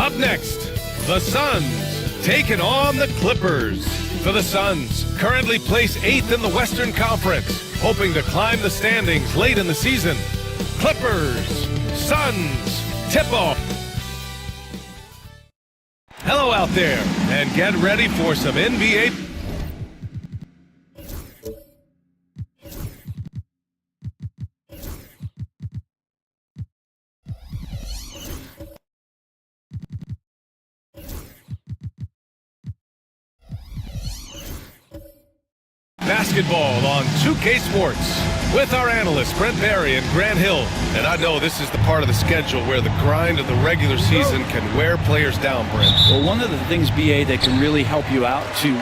Up next, the Suns taking on the Clippers. For the Suns, currently placed 8th in the Western Conference, hoping to climb the standings late in the season. Clippers, Suns, tip-off. Hello out there, and get ready for some NBA. Basketball on 2K Sports with our analysts Brent Barry and Grant Hill. And I know this is the part of the schedule where the grind of the regular season can wear players down, Brent. Well, one of the things, BA, that can really help you out to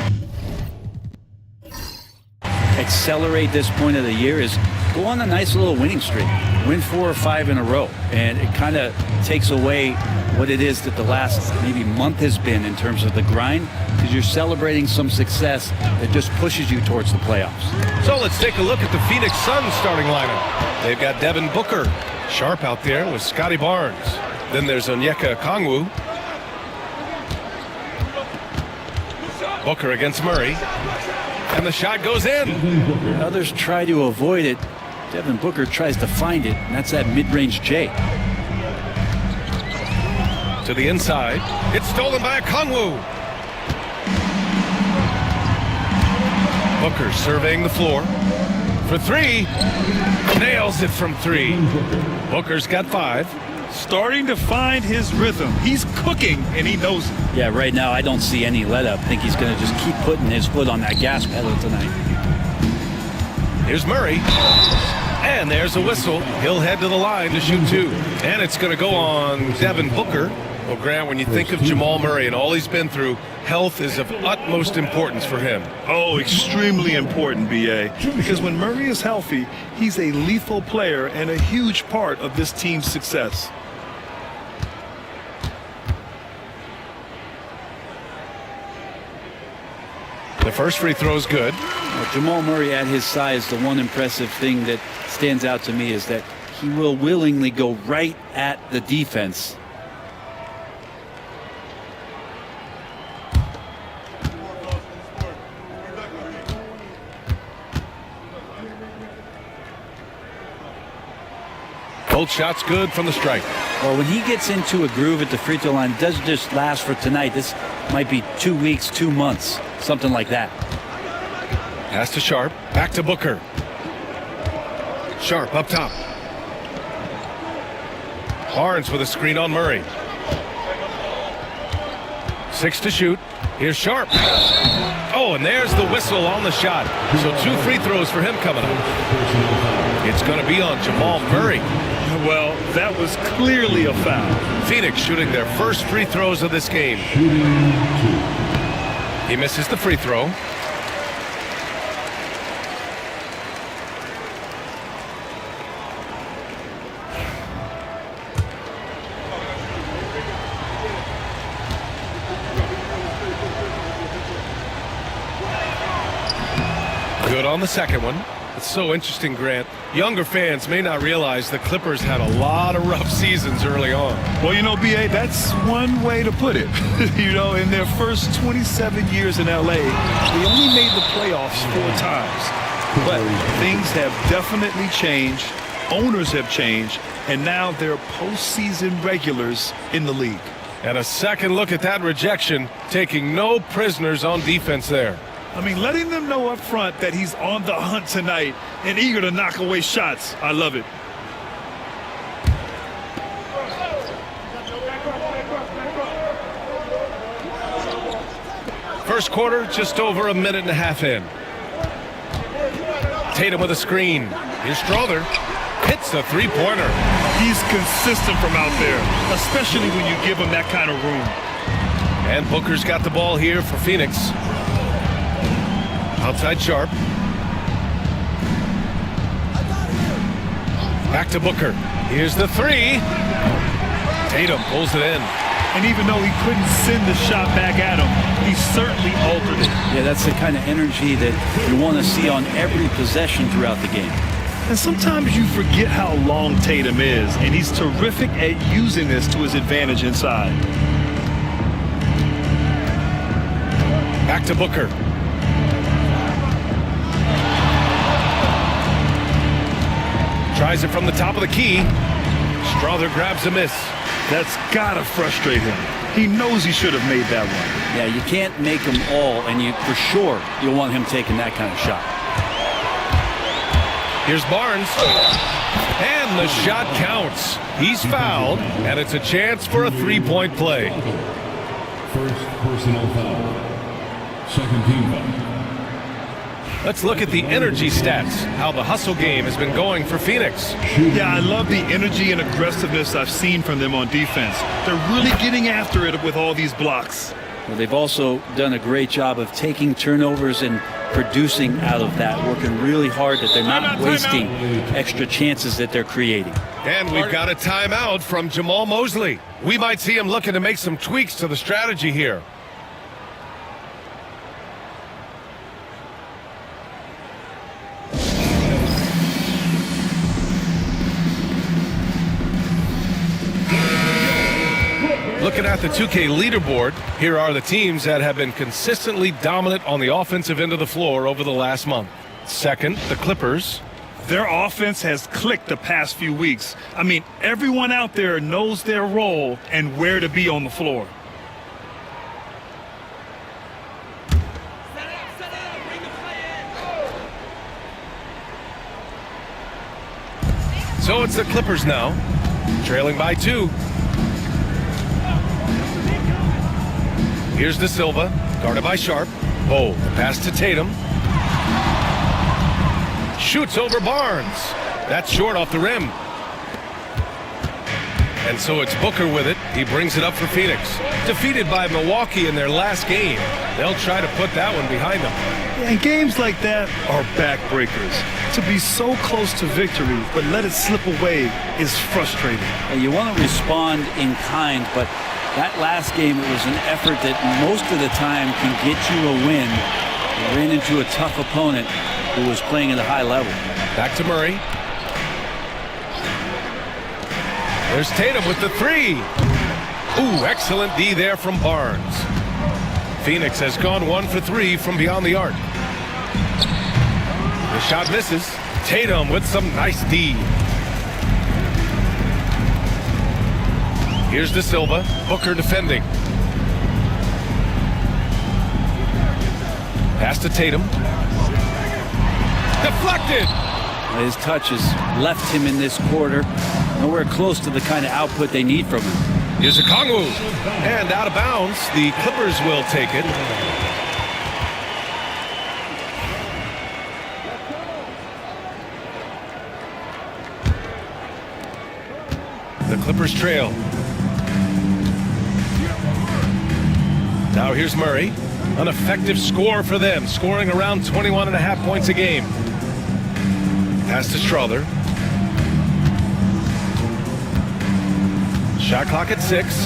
accelerate this point of the year is go on a nice little winning streak. Win 4 or 5 in a row. And it kind of takes away what it is that the last maybe month has been in terms of the grind, because you're celebrating some success that just pushes you towards the playoffs. So let's take a look at the Phoenix Suns starting lineup. They've got Devin Booker, Sharp out there with Scotty Barnes. Then there's Onyeka Okongwu. Booker against Murray. And the shot goes in. Others try to avoid it. Devin Booker tries to find it, and that's that mid-range J. To the inside. It's stolen by Okongwu. Booker surveying the floor. For 3. Nails it from 3. Booker's got 5. Starting to find his rhythm. He's cooking, and he knows it. Yeah, right now I don't see any let up. I think he's going to just keep putting his foot on that gas pedal tonight. Here's Murray. And there's a whistle. He'll head to the line to shoot 2. And it's going to go on Devin Booker. Well, Grant, when you think of Jamal Murray and all he's been through, health is of utmost importance for him. Oh, extremely important, B.A. Because when Murray is healthy, he's a lethal player and a huge part of this team's success. The first free throw is good. Well, Jamal Murray at his size, the one impressive thing that stands out to me is that he will willingly go right at the defense. Both shots good from the stripe. Well, when he gets into a groove at the free throw line, it doesn't just last for tonight. This might be 2 weeks, 2 months, something like that. Pass to Sharp. Back to Booker. Sharp up top. Barnes with a screen on Murray. 6 to shoot. Here's Sharp. Oh, and there's the whistle on the shot. So 2 free throws for him coming up. It's going to be on Jamal Murray. Well, that was clearly a foul. Phoenix shooting their first free throws of this game. He misses the free throw. Good on the second one. It's so interesting, Grant. Younger fans may not realize the Clippers had a lot of rough seasons early on. Well, you know, B.A., that's one way to put it. You know, in their first 27 years in L.A., they only made the playoffs 4 times. But things have definitely changed. Owners have changed. And now they're postseason regulars in the league. And a second look at that rejection, taking no prisoners on defense there. I mean, letting them know up front that he's on the hunt tonight and eager to knock away shots. I love it. First quarter, just over a minute and a half in. Tatum with a screen. Here's Strother. Hits the three-pointer. He's consistent from out there, especially when you give him that kind of room. And Booker's got the ball here for Phoenix. Outside Sharp. Back to Booker. Here's the 3. Tatum pulls it in. And even though he couldn't send the shot back at him, he certainly altered it. Yeah, that's the kind of energy that you want to see on every possession throughout the game. And sometimes you forget how long Tatum is, and he's terrific at using this to his advantage inside. Back to Booker. Tries it from the top of the key. Strother grabs a miss. That's gotta frustrate him. He knows he should have made that one. Yeah, you can't make them all, and for sure you'll want him taking that kind of shot. Here's Barnes. And the shot counts. He's fouled, and it's a chance for a three-point play. First personal foul. Second team foul. Let's look at the energy stats, how the hustle game has been going for Phoenix. Yeah, I love the energy and aggressiveness I've seen from them on defense. They're really getting after it with all these blocks. Well, they've also done a great job of taking turnovers and producing out of that, working really hard that they're not wasting extra chances that they're creating. And we've got a timeout from Jamal Mosley. We might see him looking to make some tweaks to the strategy here. Looking at the 2K leaderboard, here are the teams that have been consistently dominant on the offensive end of the floor over the last month. Second, the Clippers. Their offense has clicked the past few weeks. I mean, everyone out there knows their role and where to be on the floor. So it's the Clippers now, trailing by 2. Here's De Silva, guarded by Sharp. Oh, the pass to Tatum. Shoots over Barnes. That's short off the rim. And so it's Booker with it. He brings it up for Phoenix. Defeated by Milwaukee in their last game. They'll try to put that one behind them. And games like that are backbreakers. To be so close to victory, but let it slip away is frustrating. You want to respond in kind, but that last game, it was an effort that most of the time can get you a win. You ran into a tough opponent who was playing at a high level. Back to Murray. There's Tatum with the 3. Ooh, excellent D there from Barnes. Phoenix has gone 1 for 3 from beyond the arc. The shot misses. Tatum with some nice D. Here's De Silva. Booker defending. Pass to Tatum. Deflected. His touches left him in this quarter. Nowhere close to the kind of output they need from him. Here's a Kongwu. And out of bounds. The Clippers will take it. The Clippers trail. Now here's Murray. An effective score for them, scoring around 21.5 points a game. Pass to Strother. Shot clock at 6.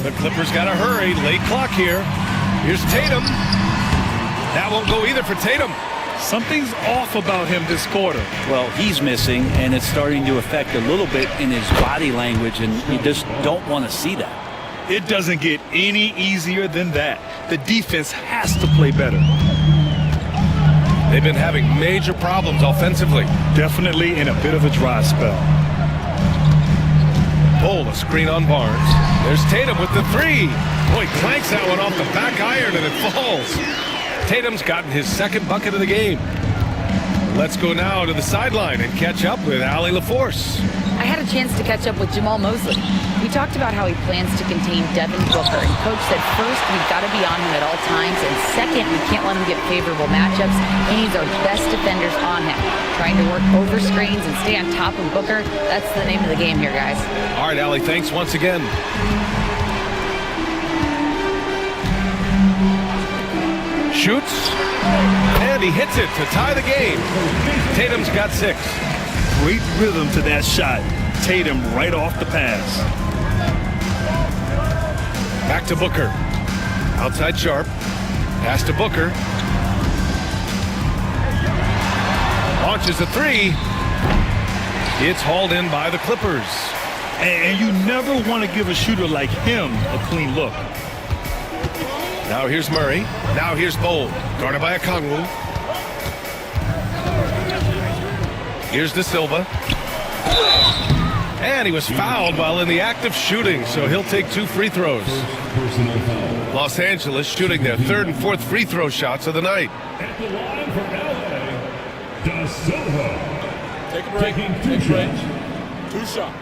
The Clippers got to hurry. Late clock here. Here's Tatum. That won't go either for Tatum. Something's off about him this quarter. Well, he's missing, and it's starting to affect a little bit in his body language, and you just don't want to see that. It doesn't get any easier than that. The defense has to play better. They've been having major problems offensively. Definitely in a bit of a dry spell. Pull a screen on Barnes. There's Tatum with the 3. Boy, clanks that one off the back iron and it falls. Tatum's gotten his second bucket of the game. Let's go now to the sideline and catch up with Allie LaForce. I had a chance to catch up with Jamal Mosley. We talked about how he plans to contain Devin Booker, and Coach said first, we've got to be on him at all times, and second, we can't let him get favorable matchups. He needs our best defenders on him. Trying to work over screens and stay on top of Booker, that's the name of the game here, guys. All right, Allie, thanks once again. Shoots, and he hits it to tie the game. Tatum's got 6. Great rhythm to that shot. Tatum right off the pass. Back to Booker. Outside Sharp. Pass to Booker. Launches a 3. It's hauled in by the Clippers. And you never want to give a shooter like him a clean look. Now here's Murray. Now here's Bowl. Guarded by Okongwu. Here's De Silva. And he was fouled while in the act of shooting, so he'll take 2 free throws. Personal foul. Los Angeles shooting their 3rd and 4th free throw shots of the night. At the line for LA, De Silva. Take a break. Taking 2 shots. 2 shots.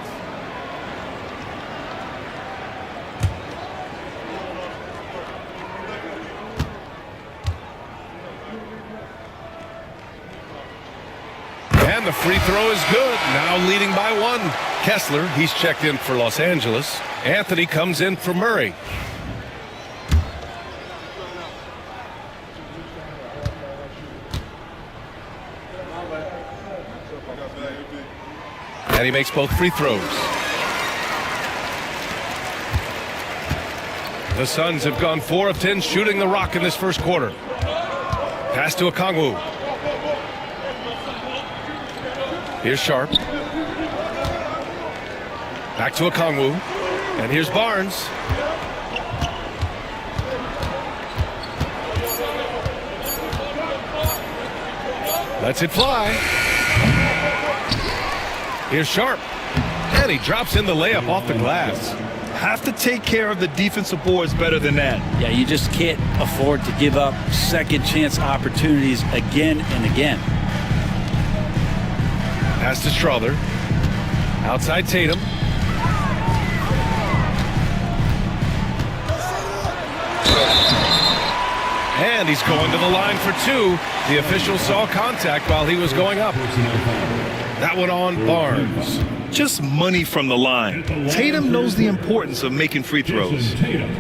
And the free throw is good. Now leading by 1. Kessler, he's checked in for Los Angeles. Anthony comes in for Murray. And he makes both free throws. The Suns have gone 4 of 10 shooting the rock in this first quarter. Pass to Okongwu. Here's Sharp. Back to Okongwu. And here's Barnes. Lets it fly. Here's Sharp. And he drops in the layup off the glass. Have to take care of the defensive boards better than that. Yeah, you just can't afford to give up second chance opportunities again and again. Pass to Strother. Outside Tatum. And he's going to the line for 2. The official saw contact while he was going up. That one on Barnes. Just money from the line. Tatum knows the importance of making free throws. Jason Tatum.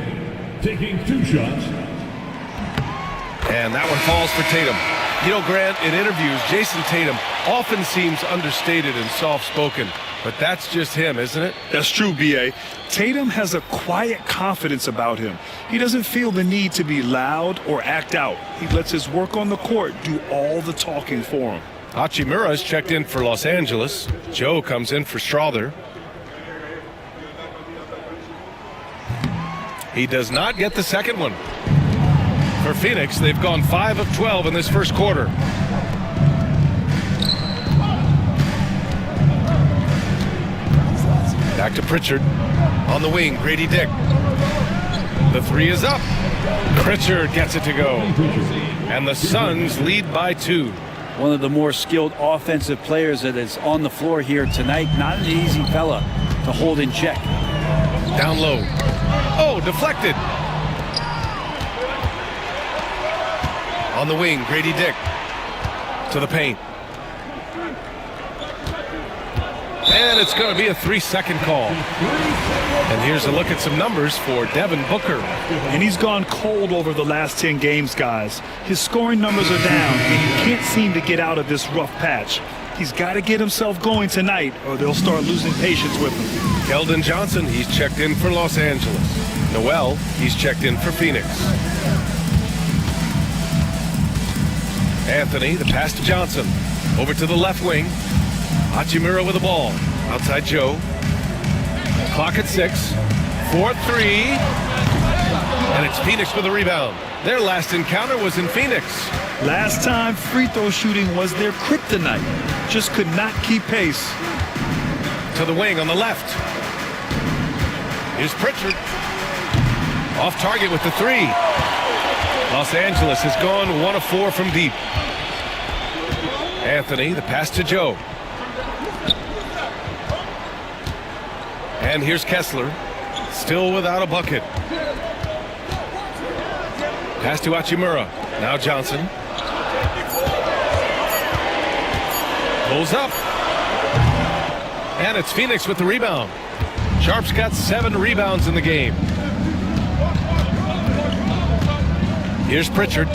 Taking 2 shots. And that one falls for Tatum. You know, Grant, in interviews, Jason Tatum often seems understated and soft-spoken. But that's just him, isn't it? That's true, B.A. Tatum has a quiet confidence about him. He doesn't feel the need to be loud or act out. He lets his work on the court do all the talking for him. Hachimura's checked in for Los Angeles. Joe comes in for Strother. He does not get the second one. For Phoenix, they've gone 5 of 12 in this first quarter. Back to Pritchard. On the wing, Grady Dick. The 3 is up. Pritchard gets it to go. And the Suns lead by 2. One of the more skilled offensive players that is on the floor here tonight. Not an easy fella to hold in check. Down low. Oh, deflected. On the wing, Grady Dick. To the paint. And it's going to be a 3-second call. And here's a look at some numbers for Devin Booker. And he's gone cold over the last 10 games, guys. His scoring numbers are down, and he can't seem to get out of this rough patch. He's got to get himself going tonight, or they'll start losing patience with him. Keldon Johnson, he's checked in for Los Angeles. Noel, he's checked in for Phoenix. Anthony, the pass to Johnson. Over to the left wing. Hachimura with the ball. Outside Joe. Clock at 6. 4-3. And it's Phoenix with the rebound. Their last encounter was in Phoenix. Last time, free throw shooting was their kryptonite. Just could not keep pace. To the wing on the left. Here's Pritchard. Off target with the 3. Los Angeles has gone 1 of 4 from deep. Anthony, the pass to Joe. And here's Kessler, still without a bucket. Pass to Hachimura. Now Johnson. Pulls up. And it's Phoenix with the rebound. Sharp's got 7 rebounds in the game. Here's Pritchard.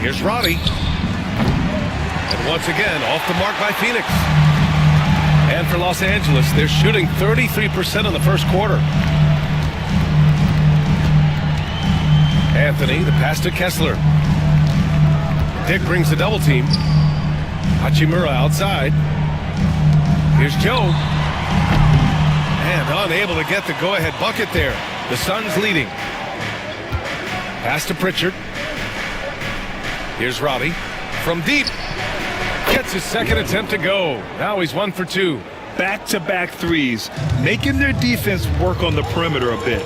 Here's Roddy. And once again, off the mark by Phoenix. And for Los Angeles, they're shooting 33% in the first quarter. Anthony, the pass to Kessler. Dick brings the double team. Hachimura outside. Here's Joe. And unable to get the go-ahead bucket there. The Suns leading. Pass to Pritchard. Here's Robbie. From deep. Gets his second attempt to go. Now he's 1 for 2. Back-to-back threes, making their defense work on the perimeter a bit.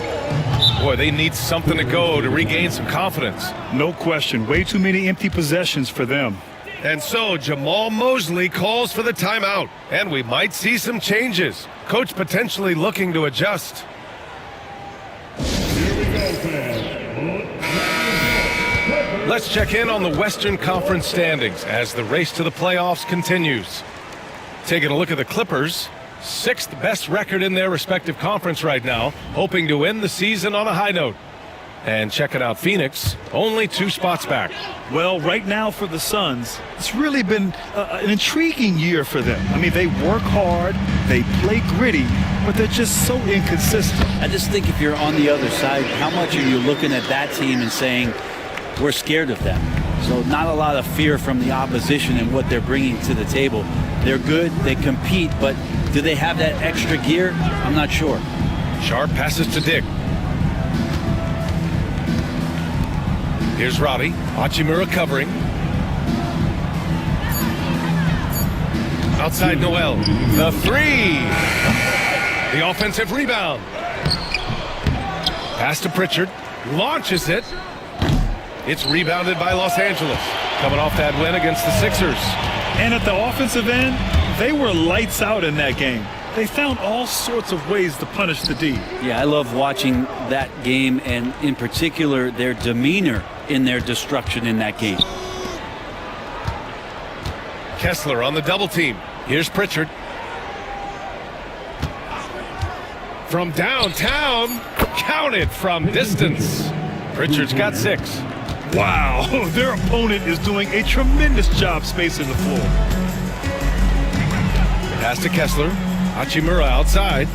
Boy, they need something to go to regain some confidence. No question. Way too many empty possessions for them. And so Jamal Mosley calls for the timeout. And we might see some changes. Coach potentially looking to adjust. Here we go, fans. Let's check in on the Western Conference standings as the race to the playoffs continues. Taking a look at the Clippers, 6th best record in their respective conference right now, hoping to end the season on a high note. And checking out Phoenix, only 2 spots back. Well, right now for the Suns, it's really been an intriguing year for them. I mean, they work hard, they play gritty, but they're just so inconsistent. I just think if you're on the other side, how much are you looking at that team and saying, we're scared of them? So not a lot of fear from the opposition and what they're bringing to the table. They're good, they compete, but do they have that extra gear? I'm not sure. Sharp passes to Dick. Here's Robbie. Hachimura covering. Outside Noel. The 3. The offensive rebound. Pass to Pritchard. Launches it. It's rebounded by Los Angeles. Coming off that win against the Sixers. And at the offensive end, they were lights out in that game. They found all sorts of ways to punish the D. Yeah, I love watching that game, and in particular, their demeanor in their destruction in that game. Kessler on the double team. Here's Pritchard. From downtown, counted from distance. Pritchard's got 6. Wow, their opponent is doing a tremendous job spacing the floor. Pass to Kessler. Hachimura outside.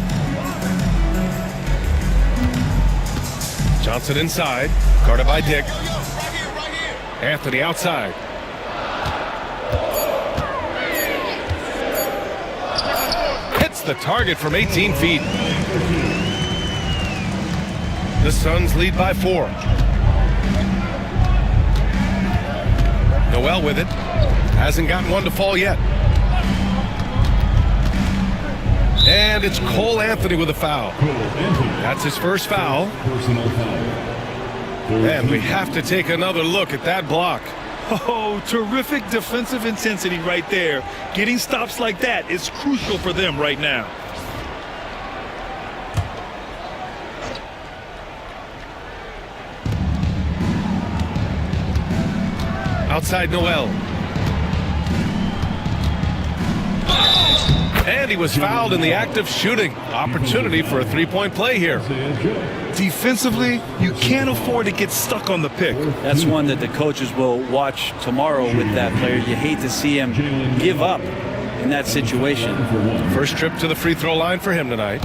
Johnson inside. Guarded by Dick. Anthony outside. Hits the target from 18 feet. The Suns lead by 4. Noel with it. Hasn't gotten one to fall yet. And it's Cole Anthony with a foul. That's his first foul. Personal foul. And we have to take another look at that block. Oh, terrific defensive intensity right there. Getting stops like that is crucial for them right now. Outside Noel. And he was fouled in the act of shooting. Opportunity for a 3-point play here. Defensively, you can't afford to get stuck on the pick. That's one that the coaches will watch tomorrow with that player. You hate to see him give up in that situation. First trip to the free throw line for him tonight.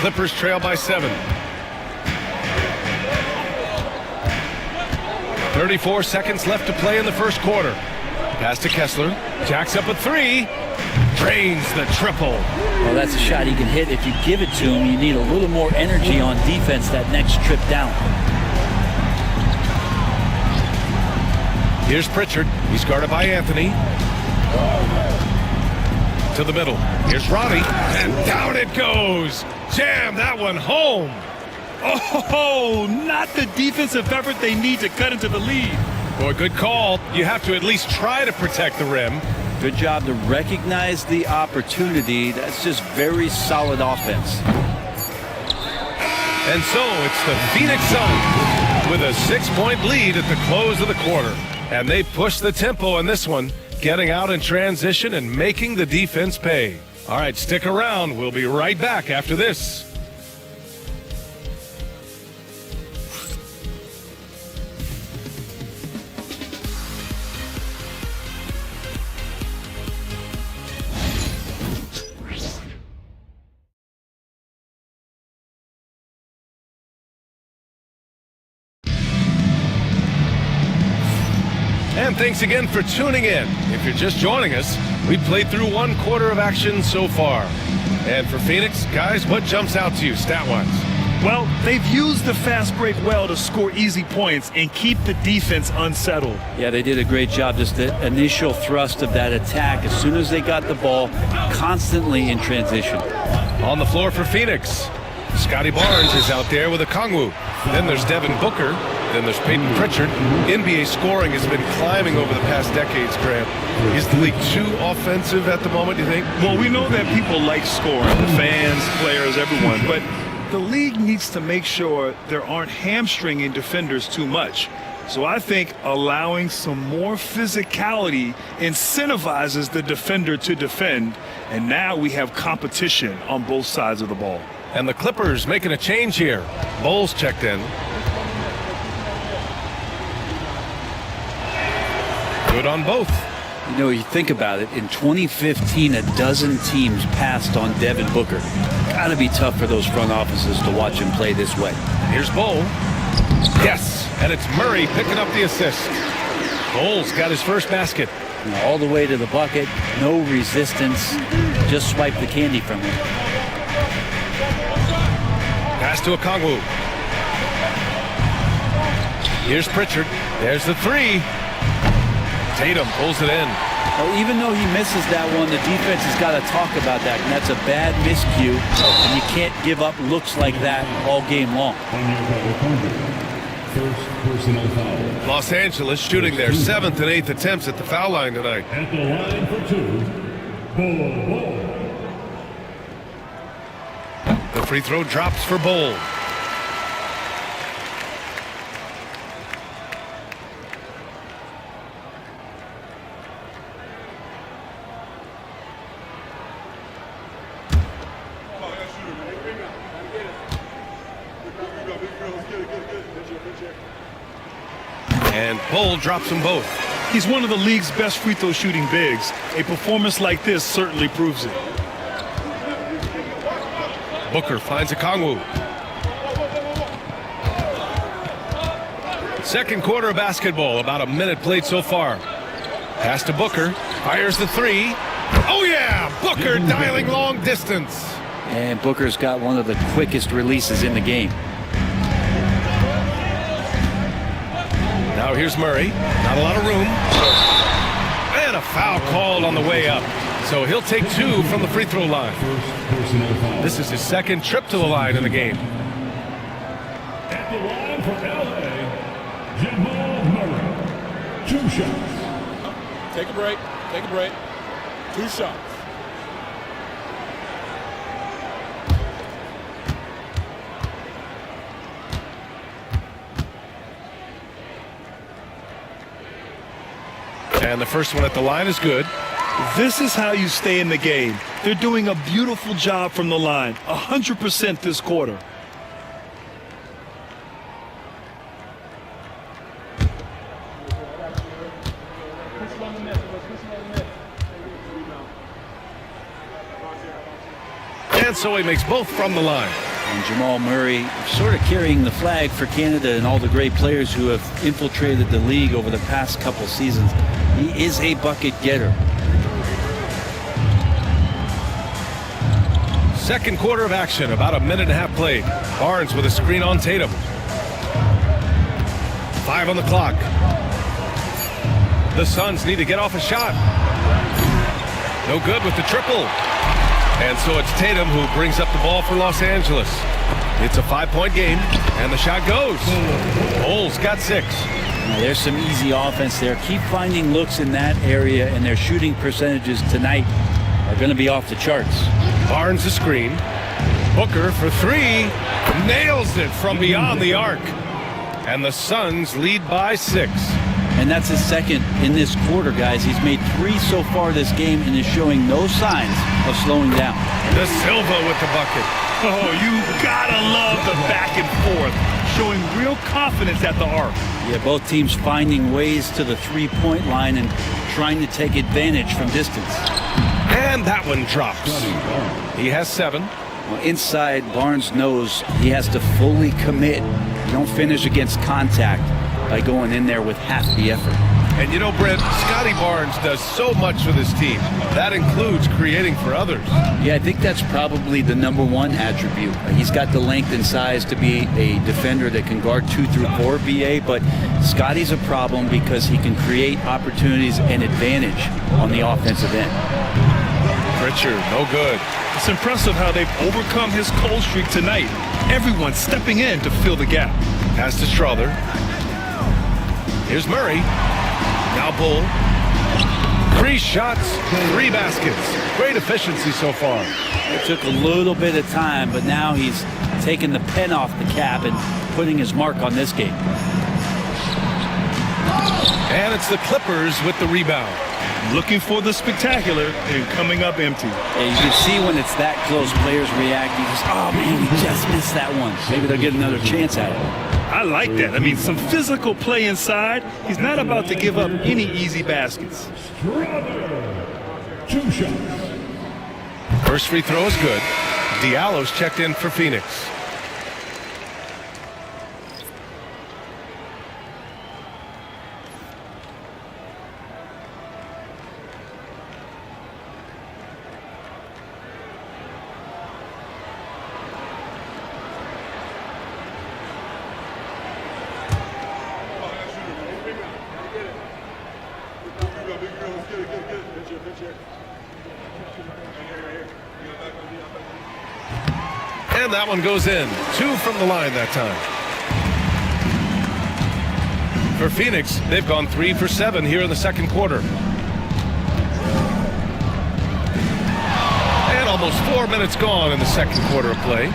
Clippers trail by 7. 34 seconds left to play in the first quarter. Pass to Kessler. Jacks up a 3. Drains the triple. Well, that's a shot he can hit. If you give it to him, you need a little more energy on defense that next trip down. Here's Pritchard. He's guarded by Anthony. To the middle. Here's Robbie. And down it goes. Jam that one home. Oh, not the defensive effort they need to cut into the lead. Boy, good call. You have to at least try to protect the rim. Good job to recognize the opportunity. That's just very solid offense. And so it's the Phoenix Suns with a 6-point lead at the close of the quarter. And they push the tempo in this one, getting out in transition and making the defense pay. All right, stick around. We'll be right back after this. And thanks again for tuning in. If you're just joining us, we played through 1 quarter of action so far. And for Phoenix, guys, what jumps out to you stat-wise? Well, they've used the fast break well to score easy points and keep the defense unsettled. Yeah, they did a great job. Just the initial thrust of that attack, as soon as they got the ball, constantly in transition. On the floor for Phoenix, Scotty Barnes is out there with a Kongwu. Then there's Devin Booker. Then there's Peyton Pritchard. NBA scoring has been climbing over the past decades, Graham. Is the league too offensive at the moment, you think? Well, we know that people like scoring, the fans, players, everyone, but the league needs to make sure there aren't hamstringing defenders too much. So I think allowing some more physicality incentivizes the defender to defend, and now we have competition on both sides of the ball. And the Clippers making a change here. Bowles checked in. Good on both. You know, you think about it, in 2015, a dozen teams passed on Devin Booker. Gotta be tough for those front offices to watch him play this way. Here's Bowl. Yes, and it's Murray picking up the assist. Bowles got his first basket. All the way to the bucket, no resistance, just swipe the candy from him. Pass to Okongwu. Here's Pritchard. There's the three. Tatum pulls it in. Well, even though he misses that one, the defense has got to talk about that, and that's a bad miscue, and you can't give up looks like that all game long. First personal foul. Los Angeles shooting their 7th and 8th attempts at the foul line tonight. At the line for 2, Bol. The free throw drops for Bowl. And Bowl drops them both. He's one of the league's best free throw shooting bigs. A performance like this certainly proves it. Booker finds a Kongwu. Second quarter of basketball, about a minute played so far. Pass to Booker, fires the three. Oh yeah, Booker dialing long distance. And Booker's got one of the quickest releases in the game. Now here's Murray, not a lot of room. And a foul called on the way up. So he'll take 2 from the free throw line. This is his second trip to the line in the game. At the line for LA, Jamal Murray. 2 shots. Take a break. Take a break. 2 shots. And the first one at the line is good. This is how you stay in the game. They're doing a beautiful job from the line, 100% this quarter. And so he makes both from the line. And Jamal Murray sort of carrying the flag for Canada and all the great players who have infiltrated the league over the past couple seasons. He is a bucket getter. Second quarter of action, about a minute and a half played. Barnes with a screen on Tatum. 5 on the clock. The Suns need to get off a shot. No good with the triple. And so it's Tatum who brings up the ball for Los Angeles. It's a 5-point game, and the shot goes. Bowles got 6. Now, there's some easy offense there. Keep finding looks in that area, and their shooting percentages tonight are going to be off the charts. Barnes the screen. Booker for 3. Nails it from beyond the arc. And the Suns lead by 6. And that's his second in this quarter, guys. He's made 3 so far this game and is showing no signs of slowing down. De Silva with the bucket. Oh, you gotta love the back and forth, showing real confidence at the arc. Yeah, both teams finding ways to the three-point line and trying to take advantage from distance. And that one drops. He has 7. Well, inside, Barnes knows he has to fully commit. You don't finish against contact by going in there with half the effort. And you know, Brent, Scotty Barnes does so much with his team. That includes creating for others. Yeah, I think that's probably the number one attribute. He's got the length and size to be a defender that can guard 2 through 4, BA, but Scotty's a problem because he can create opportunities and advantage on the offensive end. Pritchard, no good. It's impressive how they've overcome his cold streak tonight. Everyone stepping in to fill the gap. Pass to Strother. Here's Murray. Now Bull. 3 shots, 3 baskets. Great efficiency so far. It took a little bit of time, but now he's taking the pen off the cap and putting his mark on this game. And it's the Clippers with the rebound. Looking for the spectacular and coming up empty. And you can see when it's that close, players react. You just, oh man, we just missed that one. Maybe they'll get another chance at it. I like that. I mean, some physical play inside. He's not about to give up any easy baskets. Strother. 2 shots. First free throw is good. Diallo's checked in for Phoenix. And that one goes in. 2 from the line that time. For Phoenix, they've gone 3 for 7 here in the second quarter. And almost 4 minutes gone in the second quarter of play.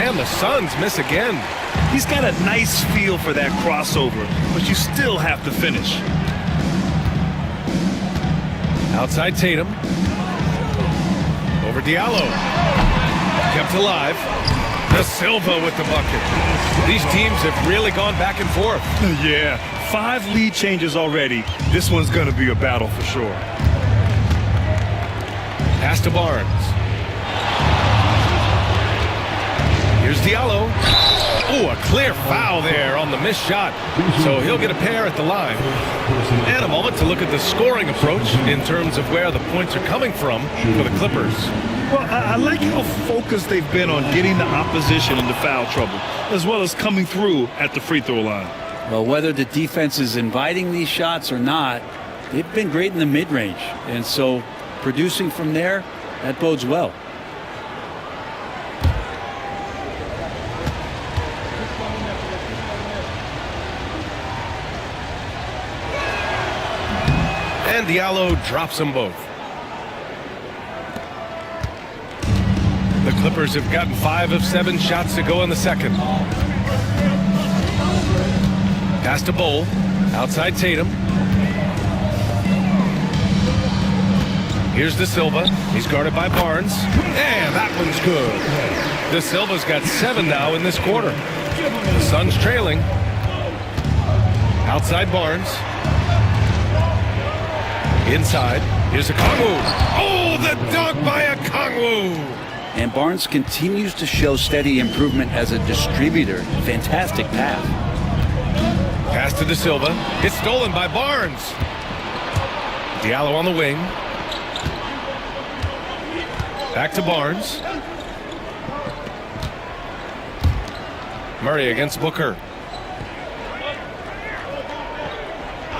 And the Suns miss again. He's got a nice feel for that crossover, but you still have to finish. Outside Tatum. Over Diallo. Kept alive. Da Silva with the bucket. These teams have really gone back and forth. Yeah, 5 lead changes already. This one's going to be a battle for sure. Pass to Barnes. Here's Diallo. Oh, a clear foul there on the missed shot. So he'll get a pair at the line. And a moment to look at the scoring approach in terms of where the points are coming from for the Clippers. Well, I like how focused they've been on getting the opposition into foul trouble, as well as coming through at the free throw line. Well, whether the defense is inviting these shots or not, they've been great in the mid-range. And so producing from there, that bodes well. And Diallo drops them both. The Clippers have gotten 5 of 7 shots to go in the second. Pass to Bull. Outside Tatum. Here's Da Silva. He's guarded by Barnes. And that one's good. Da Silva's got 7 now in this quarter. The Suns trailing. Outside Barnes. Inside. Here's Okongwu. Oh, the dunk by Okongwu. And Barnes continues to show steady improvement as a distributor. Fantastic pass. Pass to Da Silva. It's stolen by Barnes. Diallo on the wing. Back to Barnes. Murray against Booker.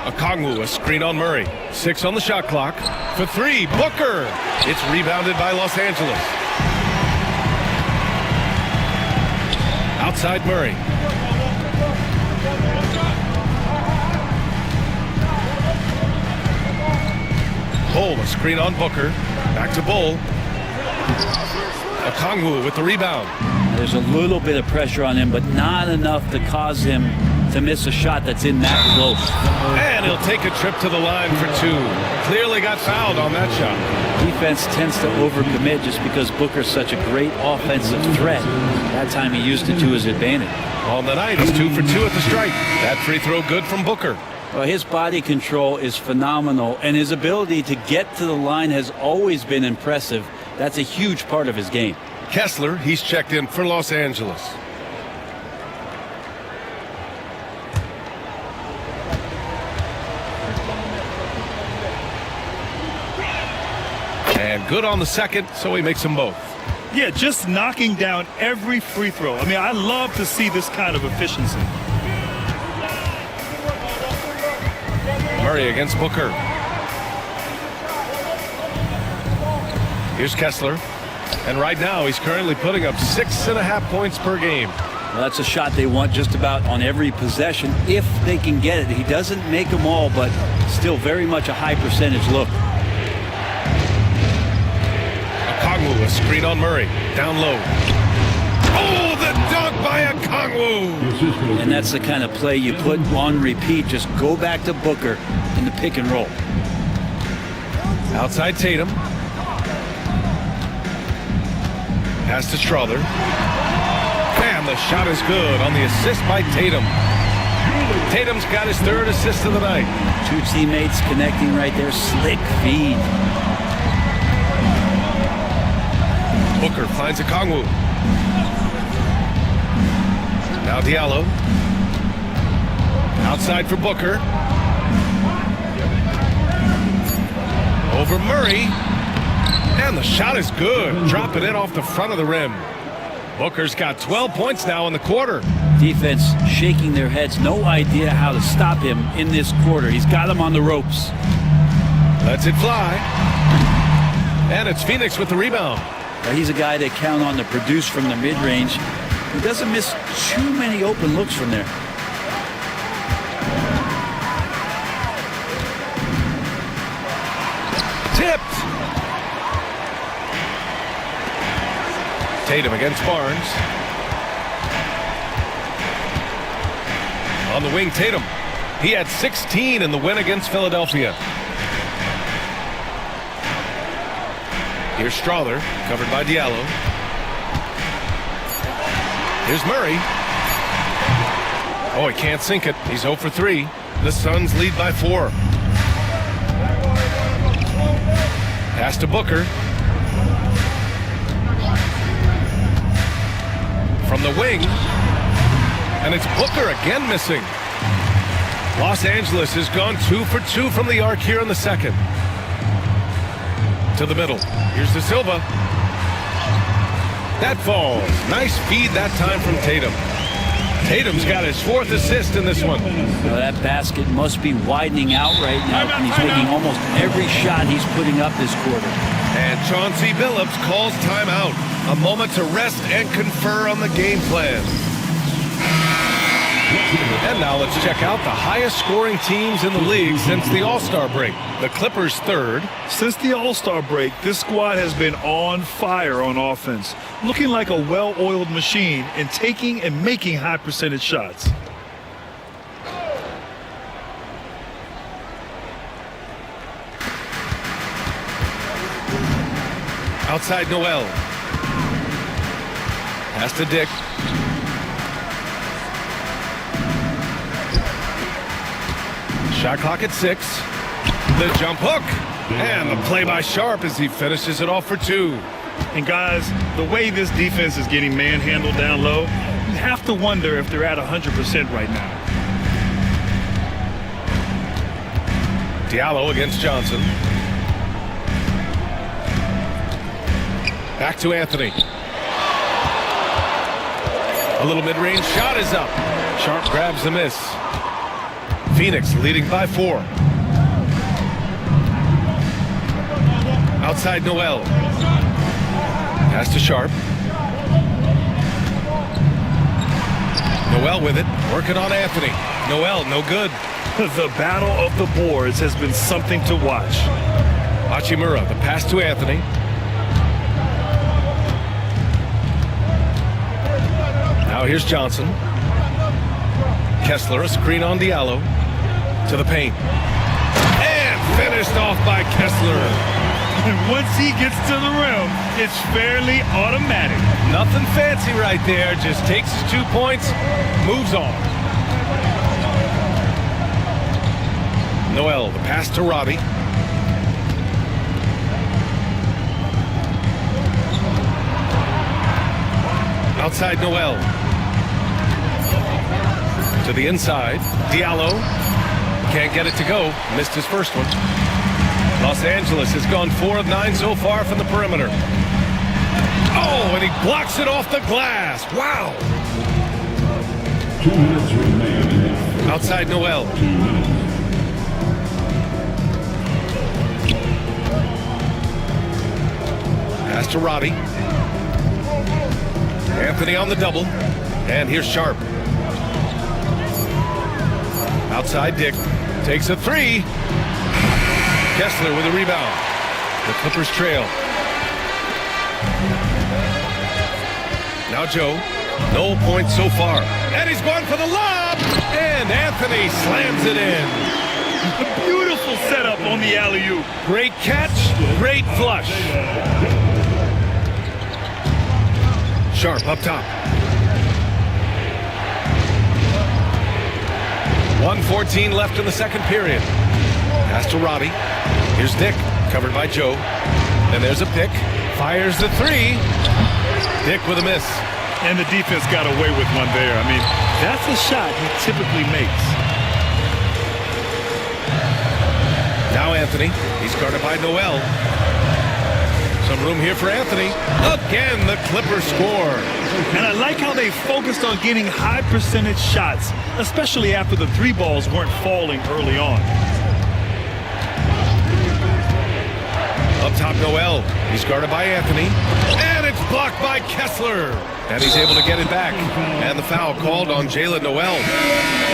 Okongwu, a screen on Murray. 6 on the shot clock. For 3, Booker. It's rebounded by Los Angeles. Outside Murray. Bull, a screen on Booker. Back to Bull. Okongwu with the rebound. There's a little bit of pressure on him, but not enough to cause him to miss a shot that's in that close. And he'll take a trip to the line for 2. Clearly got fouled on that shot. Defense tends to overcommit just because Booker's such a great offensive threat. That time he used it to his advantage. On the night, he's 2 for 2 at the strike. That free throw good from Booker. Well, his body control is phenomenal, and his ability to get to the line has always been impressive. That's a huge part of his game. Kessler, he's checked in for Los Angeles. And good on the second, so he makes them both. Yeah, just knocking down every free throw. I mean, I love to see this kind of efficiency. Murray against Booker. Here's Kessler. And right now, he's currently putting up 6.5 points per game. Well, that's a shot they want just about on every possession if they can get it. He doesn't make them all, but still very much a high percentage look. Okongwu, a screen on Murray. Down low. Oh, the dunk by Okongwu! And that's the kind of play you put on repeat. Just go back to Booker in the pick and roll. Outside Tatum. Pass to Strother. Bam, the shot is good on the assist by Tatum. Tatum's got his third assist of the night. Two teammates connecting right there. Slick feed. Booker finds Okongwu. Now Diallo. Outside for Booker. Over Murray. And the shot is good. Dropping it off the front of the rim. Booker's got 12 points now in the quarter. Defense shaking their heads. No idea how to stop him in this quarter. He's got him on the ropes. Lets it fly. And it's Phoenix with the rebound. He's a guy they count on to produce from the mid-range. He doesn't miss too many open looks from there. Tipped. Tatum against Barnes. On the wing, Tatum. He had 16 in the win against Philadelphia. Here's Strother, covered by Diallo. Here's Murray. Oh, he can't sink it. He's 0 for 3. The Suns lead by 4. Pass to Booker. From the wing. And it's Booker again missing. Los Angeles has gone 2 for 2 from the arc here in the second. To the middle. Here's De Silva. That falls. Nice feed that time from Tatum. Tatum's got his 4th assist in this one. Well, that basket must be widening out right now. And he's making almost every shot he's putting up this quarter. And Chauncey Billups calls timeout. A moment to rest and confer on the game plan. And now let's check out the highest scoring teams in the league since the All-Star break. The Clippers 3rd. Since the All-Star break, this squad has been on fire on offense, looking like a well-oiled machine and taking and making high percentage shots. Outside Noel. Pass to Dick. Shot clock at 6. The jump hook. And the play by Sharp as he finishes it off for 2. And guys, the way this defense is getting manhandled down low, you have to wonder if they're at 100% right now. Diallo against Johnson. Back to Anthony. A little mid-range shot is up. Sharp grabs the miss. Phoenix leading by 4. Outside Noel. Pass to Sharp. Noel with it. Working on Anthony. Noel, no good. The battle of the boards has been something to watch. Hachimura, the pass to Anthony. Now here's Johnson. Kessler, a screen on Diallo. To the paint. And finished off by Kessler. And once he gets to the rim, it's fairly automatic. Nothing fancy right there. Just takes his 2 points, moves on. Noel, the pass to Robbie. Outside Noel. To the inside. Diallo. Can't get it to go. Missed his first one. Los Angeles has gone 4 of 9 so far from the perimeter. Oh, and he blocks it off the glass. Wow. 2 minutes remaining. Outside Noel. Pass to Roddy. Anthony on the double. And here's Sharp. Outside Dick. Takes a 3. Kessler with a rebound. The Clippers trail. Now Joe. No points so far. And he's going for the lob. And Anthony slams it in. A beautiful setup on the alley-oop. Great catch. Great flush. Sharp up top. 1:14 left in the second period. Pass to Roddy. Here's Dick, covered by Joe. And there's a pick. Fires the 3. Dick with a miss. And the defense got away with one there. I mean, that's a shot he typically makes. Now Anthony. He's guarded by Noel. Some room here for Anthony. Again, the Clippers score. And I like how they focused on getting high percentage shots, especially after the 3 balls weren't falling early on. Up top, Noel. He's guarded by Anthony. And it's blocked by Kessler. And he's able to get it back. And the foul called on Jalen Noel.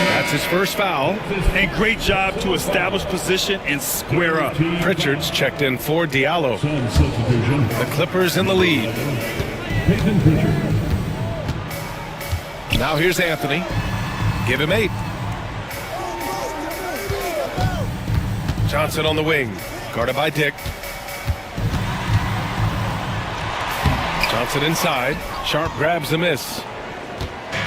That's his first foul. And great job to establish position and square up. Pritchard's checked in for Diallo. The Clippers in the lead. Peyton Pritchard. Now here's Anthony. Give him 8. Johnson on the wing. Guarded by Dick. Johnson inside. Sharp grabs the miss.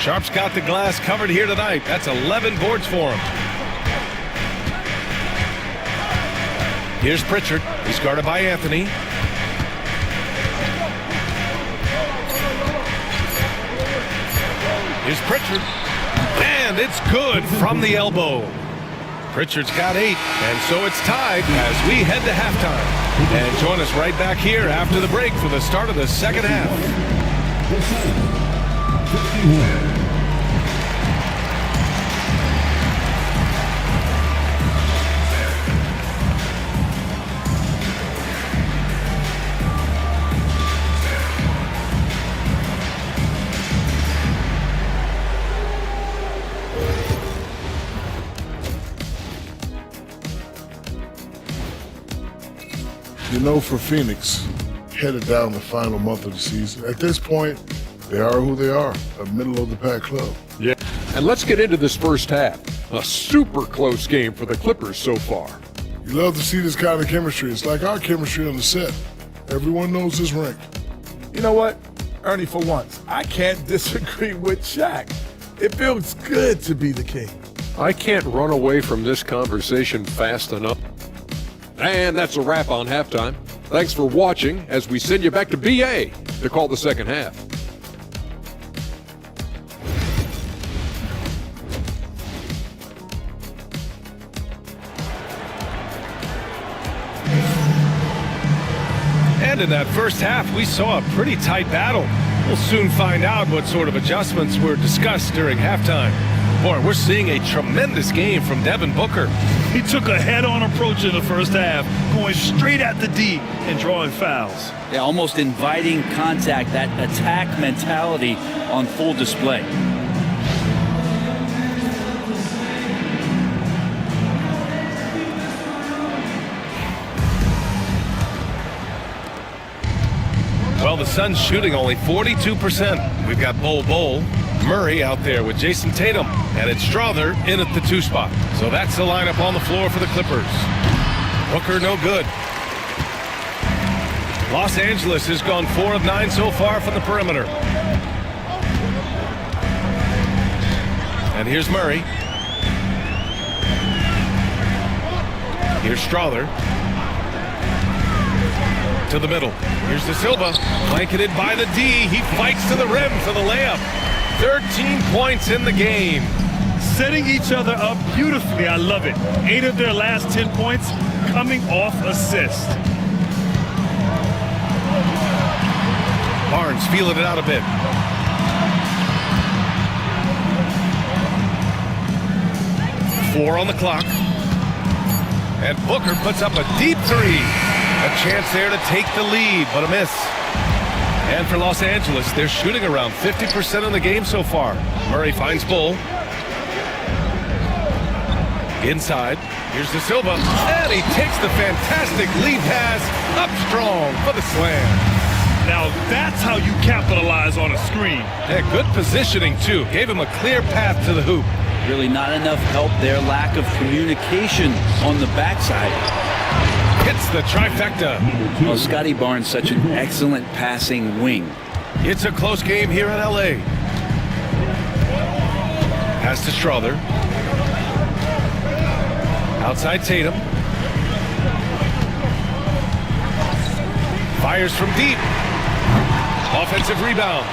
Sharp's got the glass covered here tonight. That's 11 boards for him. Here's Pritchard. He's guarded by Anthony. Here's Pritchard. And it's good from the elbow. Pritchard's got 8, and so it's tied as we head to halftime. And join us right back here after the break for the start of the second half. You know, for Phoenix, headed down the final month of the season, at this point, they are who they are, a middle-of-the-pack club. Yeah, and let's get into this first half. A super close game for the Clippers so far. You love to see this kind of chemistry. It's like our chemistry on the set. Everyone knows his rank. You know what, Ernie, for once, I can't disagree with Shaq. It feels good to be the king. I can't run away from this conversation fast enough. And that's a wrap on halftime. Thanks for watching as we send you back to BA to call the second half. And in that first half, we saw a pretty tight battle. We'll soon find out what sort of adjustments were discussed during halftime. Boy, we're seeing a tremendous game from Devin Booker. He took a head-on approach in the first half, going straight at the D and drawing fouls. Yeah, almost inviting contact, that attack mentality on full display. Well, the Suns shooting only 42%. We've got Bol Murray out there with Jason Tatum, and it's Strother in at the 2 spot. So that's the lineup on the floor for the Clippers. Booker no good. Los Angeles has gone 4 of 9 so far from the perimeter. And here's Murray. Here's Strother. To the middle. Here's De Silva. Blanketed by the D. He fights to the rim for the layup. 13 points in the game. Setting each other up beautifully. I love it. 8 of their last 10 points coming off assist. Barnes feeling it out a bit. Four on the clock. And Booker puts up a deep three. A chance there to take the lead, but a miss. And for Los Angeles, they're shooting around 50% in the game so far. Murray finds Bull. Inside. Here's De Silva. And he takes the fantastic lead pass up strong for the slam. Now that's how you capitalize on a screen. Yeah, good positioning, too. Gave him a clear path to the hoop. Really not enough help there. Lack of communication on the backside. Hits the trifecta. Well, Scotty Barnes, such an excellent passing wing. It's a close game here in L.A. Pass to Strother. Outside Tatum. Fires from deep. Offensive rebound.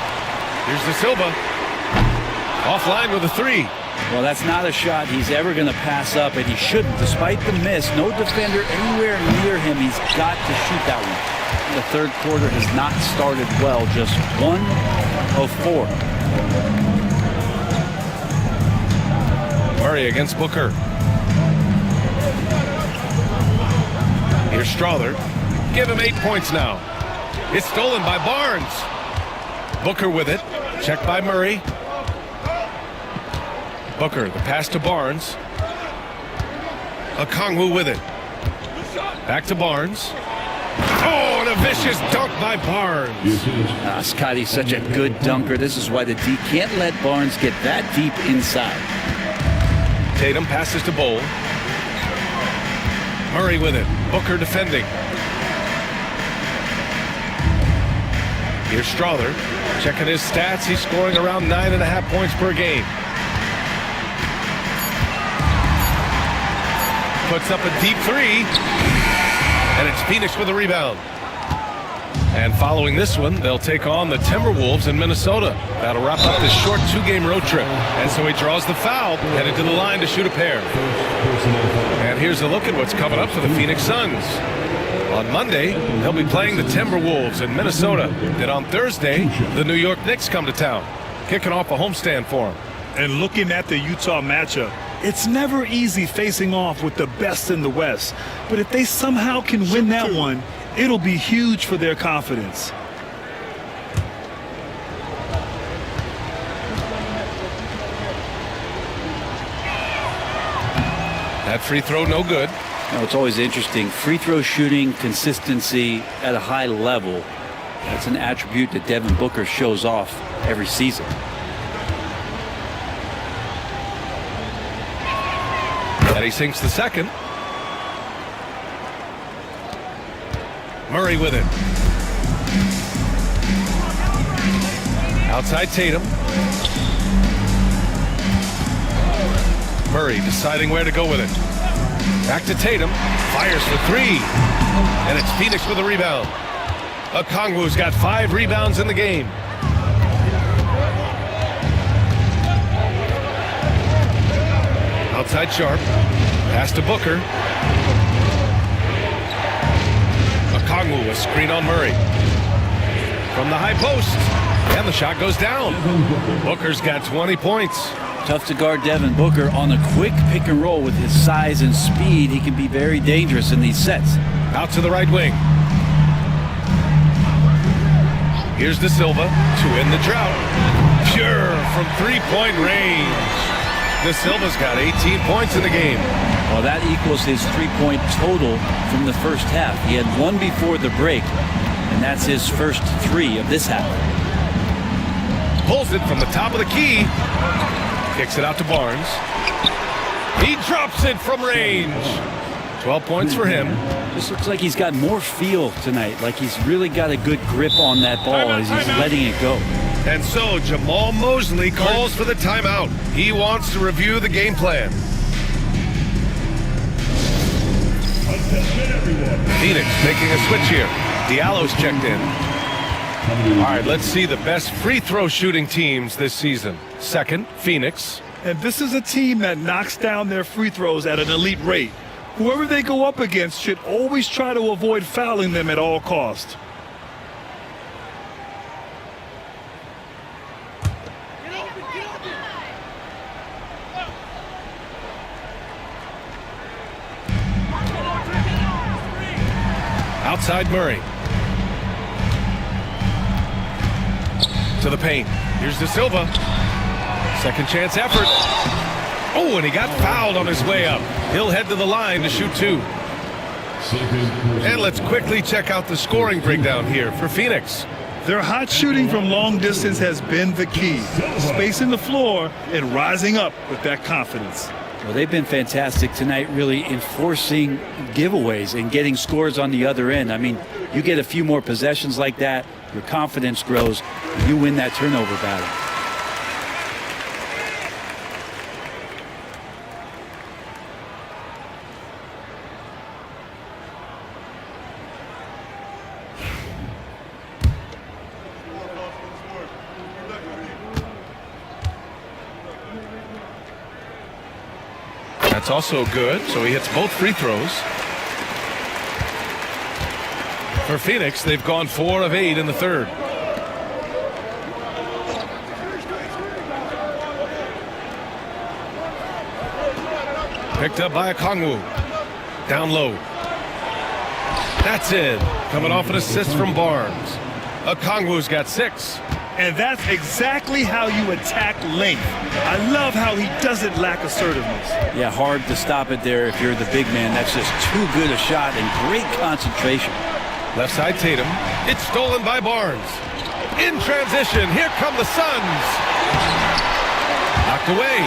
Here's De Silva. Offline with a three. Well, that's not a shot he's ever going to pass up, and he shouldn't. Despite the miss, no defender anywhere near him. He's got to shoot that one. The third quarter has not started well. Just 1 of 4. Murray against Booker. Here's Strother. Give him 8 points now. It's stolen by Barnes. Booker with it. Checked by Murray. Booker, the pass to Barnes. Okongwu with it. Back to Barnes. Oh, and a vicious dunk by Barnes. Scotty's such a good dunker. This is why the D can't let Barnes get that deep inside. Tatum passes to Bull. Murray with it. Booker defending. Here's Strother. Checking his stats. He's scoring around 9.5 points per game. Puts up a deep three. And it's Phoenix with a rebound. And following this one, they'll take on the Timberwolves in Minnesota. That'll wrap up this short 2-game road trip. And so he draws the foul, headed to the line to shoot a pair. And here's a look at what's coming up for the Phoenix Suns. On Monday, they'll be playing the Timberwolves in Minnesota. Then on Thursday, the New York Knicks come to town, kicking off a homestand for them. And looking at the Utah matchup, it's never easy facing off with the best in the West. But if they somehow can win that one, it'll be huge for their confidence. That free throw, no good. Now, it's always interesting. Free throw shooting, consistency at a high level. That's an attribute that Devin Booker shows off every season. And he sinks the second. Murray with it. Outside Tatum. Murray deciding where to go with it. Back to Tatum. Fires for three. And it's Phoenix with a rebound. Okongwu's got 5 rebounds in the game. Outside Sharp. Pass to Booker. Okongwu, a screen on Murray. From the high post. And the shot goes down. Booker's got 20 points. Tough to guard Devin Booker on a quick pick and roll with his size and speed. He can be very dangerous in these sets. Out to the right wing. Here's De Silva to end the drought. Pure from three-point range. De Silva's got 18 points in the game. Well, that equals his three-point total from the first half. He had 1 before the break, and that's his first 3 of this half. Pulls it from the top of the key. Kicks it out to Barnes. He drops it from range. 12 points for him. This looks like he's got more feel tonight, like he's really got a good grip on that ball as he's letting it go. And so Jamal Mosley calls for the timeout. He wants to review the game plan. Phoenix making a switch here. Diallo's checked in. All right, let's see the best free throw shooting teams this season. Second, Phoenix. And this is a team that knocks down their free throws at an elite rate. Whoever they go up against should always try to avoid fouling them at all costs. Outside Murray. To the paint. Here's De Silva. Second chance effort. Oh, and he got fouled on his way up. He'll head to the line to shoot 2. And let's quickly check out the scoring breakdown here for Phoenix. Their hot shooting from long distance has been the key. Spacing the floor and rising up with that confidence. Well, they've been fantastic tonight, really enforcing giveaways and getting scores on the other end. I mean, you get a few more possessions like that, your confidence grows, and you win that turnover battle. That's also good, so he hits both free throws. For Phoenix, they've gone 4 of 8 in the third. Picked up by Okongwu. Down low. That's it. Coming off an assist from Barnes. Okongwu's got 6. And that's exactly how you attack length. I love how he doesn't lack assertiveness. Yeah, hard to stop it there if you're the big man. That's just too good a shot and great concentration. Left side Tatum. It's stolen by Barnes. In transition, here come the Suns. Knocked away.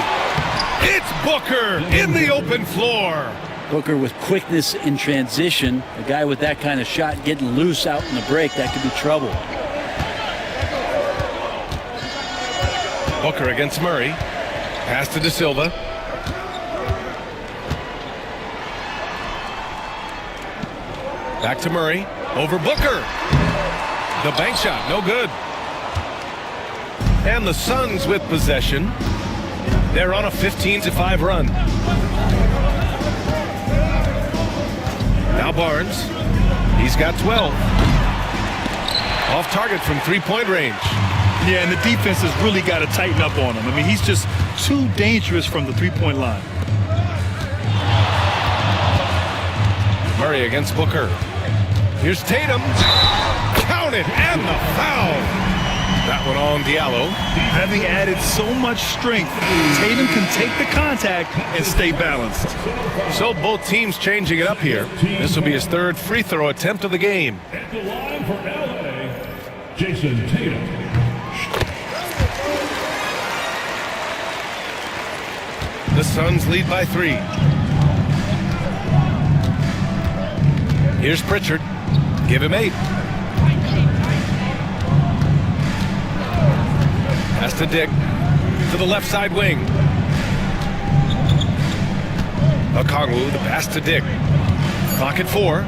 It's Booker in the open floor. Booker with quickness in transition. A guy with that kind of shot getting loose out in the break, that could be trouble. Booker against Murray. Pass to De Silva. Back to Murray. Over Booker. The bank shot, no good. And the Suns with possession. They're on a 15-5 run. Now Barnes. He's got 12. Off target from three-point range. Yeah, and the defense has really got to tighten up on him. I mean, he's just too dangerous from the three-point line. Murray against Booker. Here's Tatum. Count it, and the foul. That one on Diallo. Having added so much strength, Tatum can take the contact and stay balanced. So both teams changing it up here. This will be his third free throw attempt of the game. At the line for LA, Jason Tatum. The Suns lead by 3. Here's Pritchard. Give him 8. Has to Dick to the left side wing. Okongwu, the pass to Dick. Clock at 4.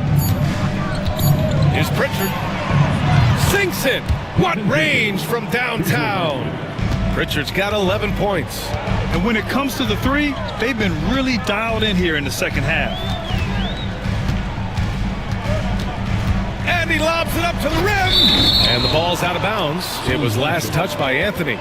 Here's Pritchard. Sinks it. What range from downtown. Pritchard's got 11 points. And when it comes to the three, they've been really dialed in here in the second half. And he lobs it up to the rim. And the ball's out of bounds. It was last touched by Anthony.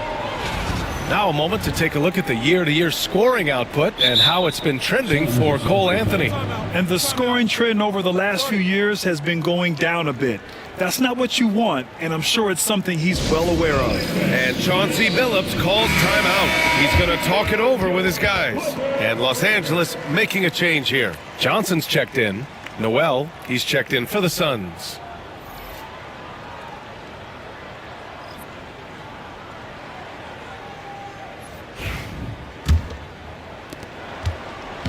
Now a moment to take a look at the year-to-year scoring output and how it's been trending for Cole Anthony. And the scoring trend over the last few years has been going down a bit. That's not what you want, and I'm sure it's something he's well aware of. And Chauncey Billups calls timeout. He's going to talk it over with his guys. And Los Angeles making a change here. Johnson's checked in. Noel, he's checked in for the Suns.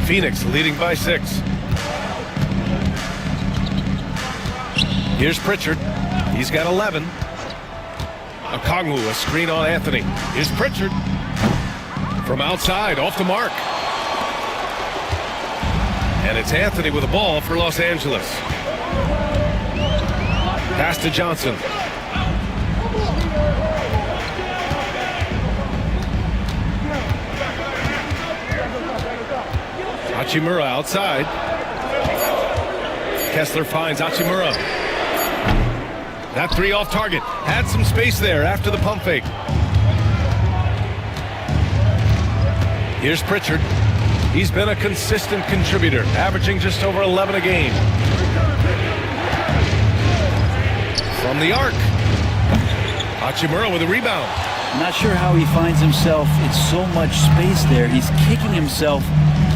Phoenix leading by 6. Here's Pritchard. He's got 11. Okongwu, a screen on Anthony. Here's Pritchard. From outside, off the mark. And it's Anthony with the ball for Los Angeles. Pass to Johnson. Hachimura outside. Kessler finds Hachimura. That three off target. Had some space there after the pump fake. Here's Pritchard. He's been a consistent contributor, averaging just over 11 a game. From the arc. Hachimura with a rebound. Not sure how he finds himself in so much space there. He's kicking himself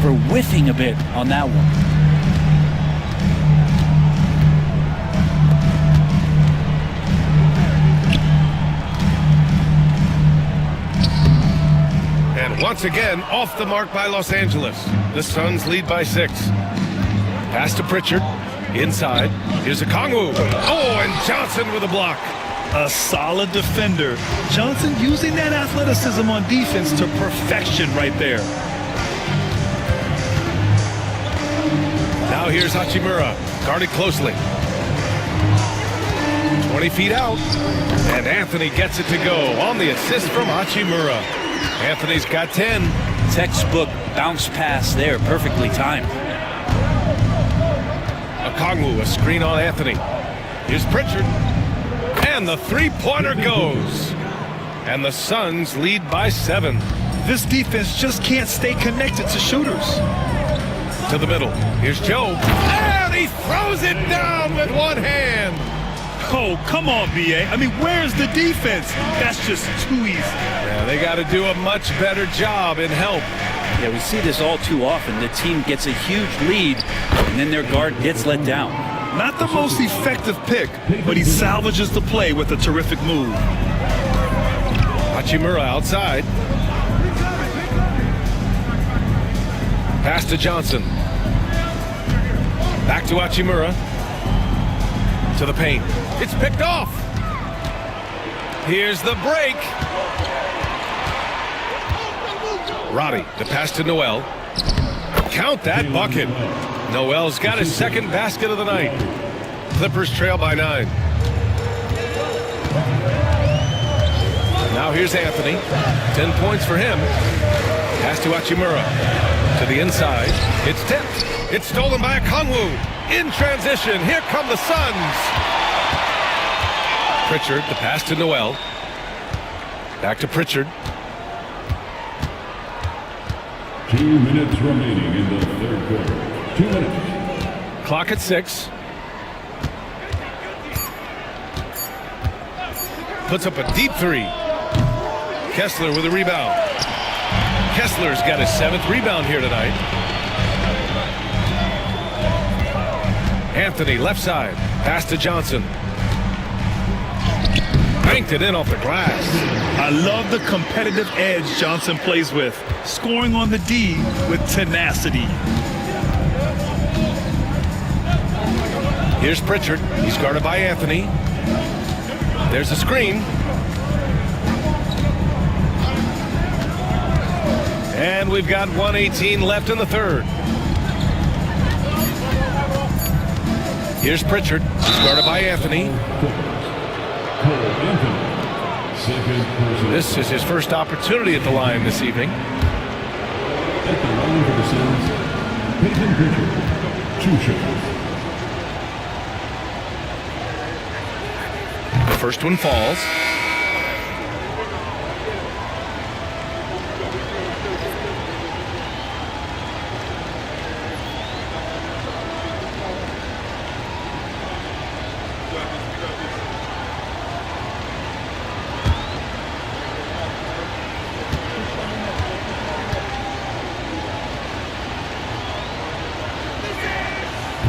for whiffing a bit on that one. And once again, off the mark by Los Angeles. The Suns lead by 6. Pass to Pritchard. Inside. Here's a Kongwu. Oh, and Johnson with a block. A solid defender. Johnson using that athleticism on defense to perfection right there. Now here's Hachimura, guarded closely. 20 feet out, and Anthony gets it to go on the assist from Hachimura. Anthony's got 10. Textbook bounce pass there, perfectly timed. Okongwu, a screen on Anthony. Here's Pritchard. And the three-pointer goes. And the Suns lead by 7. This defense just can't stay connected to shooters. To the middle. Here's Joe. And he throws it down with one hand. Oh, come on, BA. I mean, where's the defense? That's just too easy. Yeah, they got to do a much better job in help. Yeah, we see this all too often. The team gets a huge lead, and then their guard gets let down. Not the most effective pick, but he salvages the play with a terrific move. Hachimura outside. Pass to Johnson. Back to Hachimura. To the paint. It's picked off. Here's the break. Roddy, the pass to Noel. Count that bucket. Noel's got his second basket of the night. Clippers trail by 9. Now here's Anthony. 10 points for him. Pass to Hachimura. To the inside. It's tipped. It's stolen by Okongwu. In transition. Here come the Suns. Pritchard, the pass to Noel. Back to Pritchard. 2 minutes remaining in the third quarter. 2 minutes. Clock at 6. Puts up a deep three. Kessler with a rebound. Kessler's got his 7th rebound here tonight. Anthony, left side. Pass to Johnson. Banked it in off the glass. I love the competitive edge Johnson plays with, scoring on the D with tenacity. Here's Pritchard. He's guarded by Anthony. There's a screen. And we've got 1:18 left in the third. Here's Pritchard. He's guarded by Anthony. This is his first opportunity at the line this evening. At the line for the Suns, Peyton Pritchard, 2 shots. The first one falls.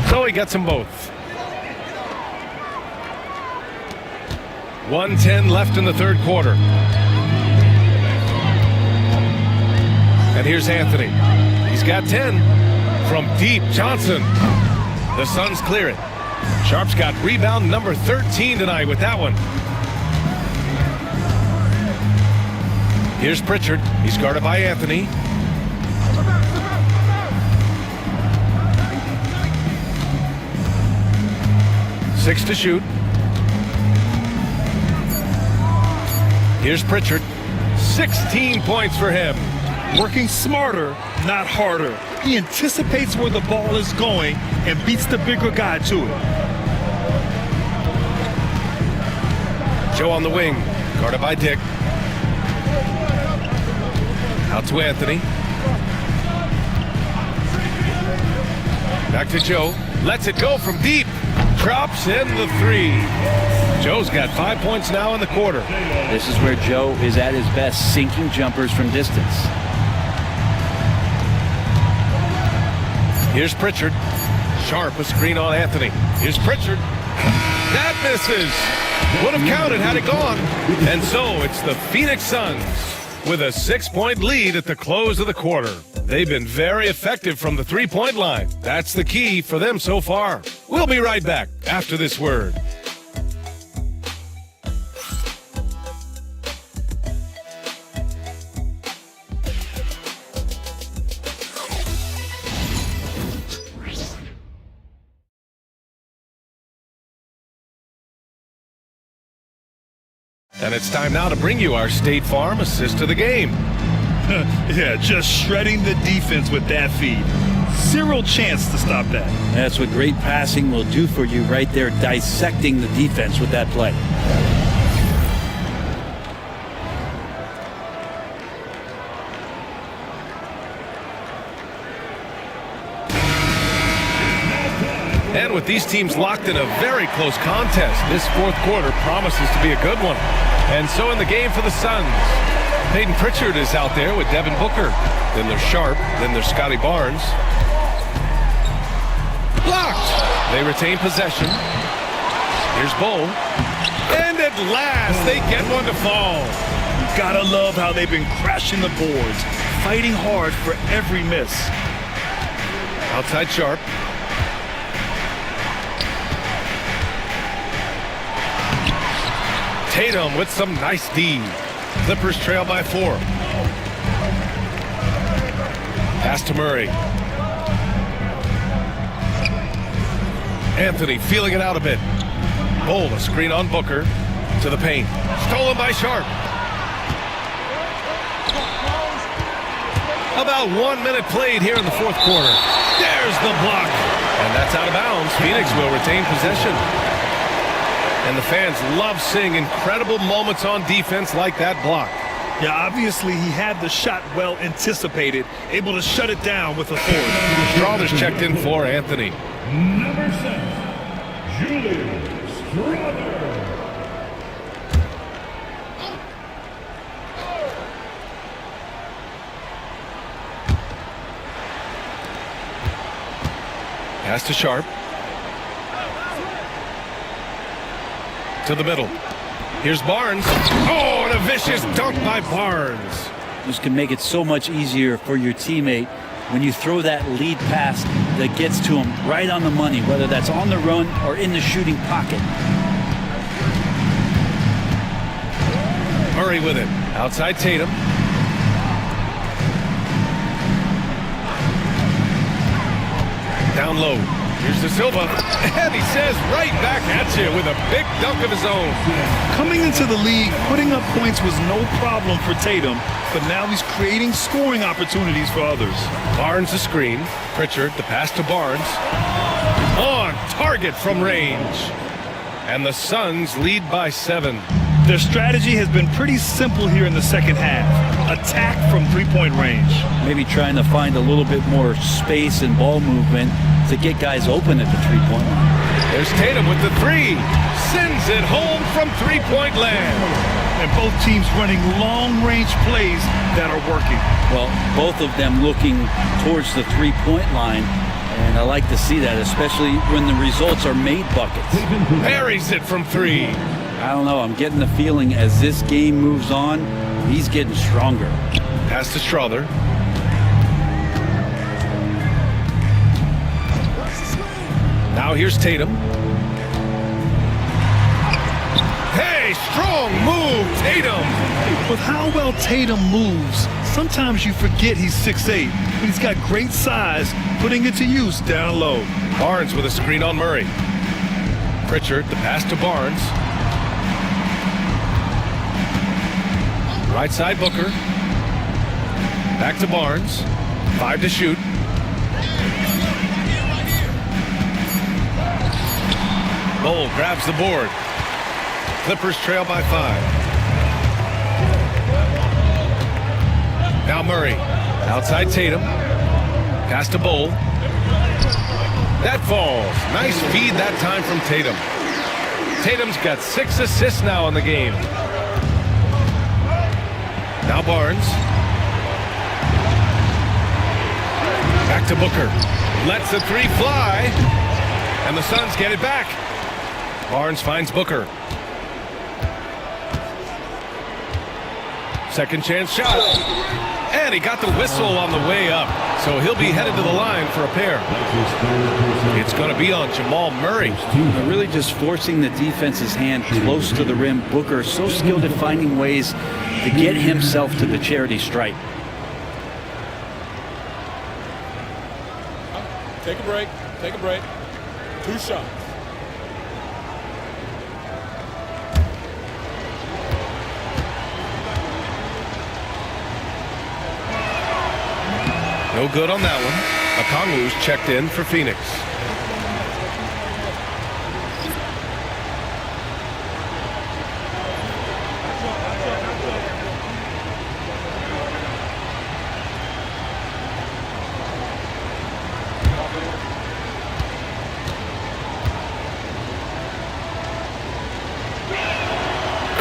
So he gets them both. 1:10 left in the third quarter. And here's Anthony. He's got 10 from deep. Johnson. The Suns clear it. Sharp's got rebound number 13 tonight with that one. Here's Pritchard. He's guarded by Anthony. Six to shoot. Here's Pritchard. 16 points for him. working smarter, not harder. He anticipates where the ball is going and beats the bigger guy to it. Joe on the wing, guarded by Dick. Out to Anthony. Back to Joe. Lets it go from deep. Drops in the three. Joe's got 5 points now in the quarter. This is where Joe is at his best, sinking jumpers from distance. Here's Pritchard. Sharp a screen on Anthony. Here's Pritchard. That misses. Would have counted had it gone. And so it's the Phoenix Suns with a 6-point lead at the close of the quarter. They've been very effective from the three-point line. That's the key for them so far. We'll be right back after this word. And it's time now to bring you our State Farm assist of the game. Yeah, just shredding the defense with that feed. Zero chance to stop that. That's what great passing will do for you right there, dissecting the defense with that play. And with these teams locked in a very close contest, this fourth quarter promises to be a good one. And so in the game for the Suns, Peyton Pritchard is out there with Devin Booker. Then there's Sharp. Then there's Scotty Barnes. Blocked. They retain possession. Here's Bull. And at last, they get one to fall. You gotta love how they've been crashing the boards, fighting hard for every miss. Outside Sharp. Tatum with some nice D. Clippers trail by 4. Pass to Murray. Anthony feeling it out a bit. Bull, a screen on Booker. To the paint. Stolen by Sharp. About 1 minute played here in the fourth quarter. There's the block. And that's out of bounds. Phoenix will retain possession. And the fans love seeing incredible moments on defense like that block. Yeah, obviously he had the shot well anticipated, able to shut it down with authority. Strawther's checked in for Anthony. Number 6, Julius Strawther. Pass to Sharp. To the middle. Here's Barnes. Oh, and a vicious dunk by Barnes. This can make it so much easier for your teammate when you throw that lead pass that gets to him right on the money, whether that's on the run or in the shooting pocket. Murray with it. Outside Tatum. Down low. Here's De Silva. And he says right back at you with a big dunk of his own. Coming into the league, putting up points was no problem for Tatum, but now he's creating scoring opportunities for others. Barnes the screen. Pritchard, the pass to Barnes. On target from range. And the Suns lead by 7. Their strategy has been pretty simple here in the second half. Attack from three-point range. Maybe trying to find a little bit more space and ball movement to get guys open at the three-point line. There's Tatum with the 3. Sends it home from three-point land. And both teams running long-range plays that are working. Well, both of them looking towards the three-point line. And I like to see that, especially when the results are made buckets. Parries it from 3. I don't know. I'm getting the feeling as this game moves on, he's getting stronger. Pass to Strawther. Now here's Tatum. Hey, strong move, Tatum. With how well Tatum moves, sometimes you forget he's 6'8", but he's got great size, putting it to use down low. Barnes with a screen on Murray. Pritchard, the pass to Barnes. Right side Booker. Back to Barnes. 5 to shoot. Bull grabs the board. Clippers trail by 5. Now Murray. Outside Tatum. Pass to Bull. That falls. Nice feed that time from Tatum. Tatum's got 6 assists now in the game. Now Barnes. Back to Booker. Lets the 3 fly. And the Suns get it back. Barnes finds Booker. Second chance shot. And he got the whistle on the way up. So he'll be headed to the line for a pair. It's going to be on Jamal Murray. Really just forcing the defense's hand close to the rim. Booker so skilled at finding ways to get himself to the charity stripe. Take a break. Take a break. 2 shots. No good on that one. Okongwu's checked in for Phoenix.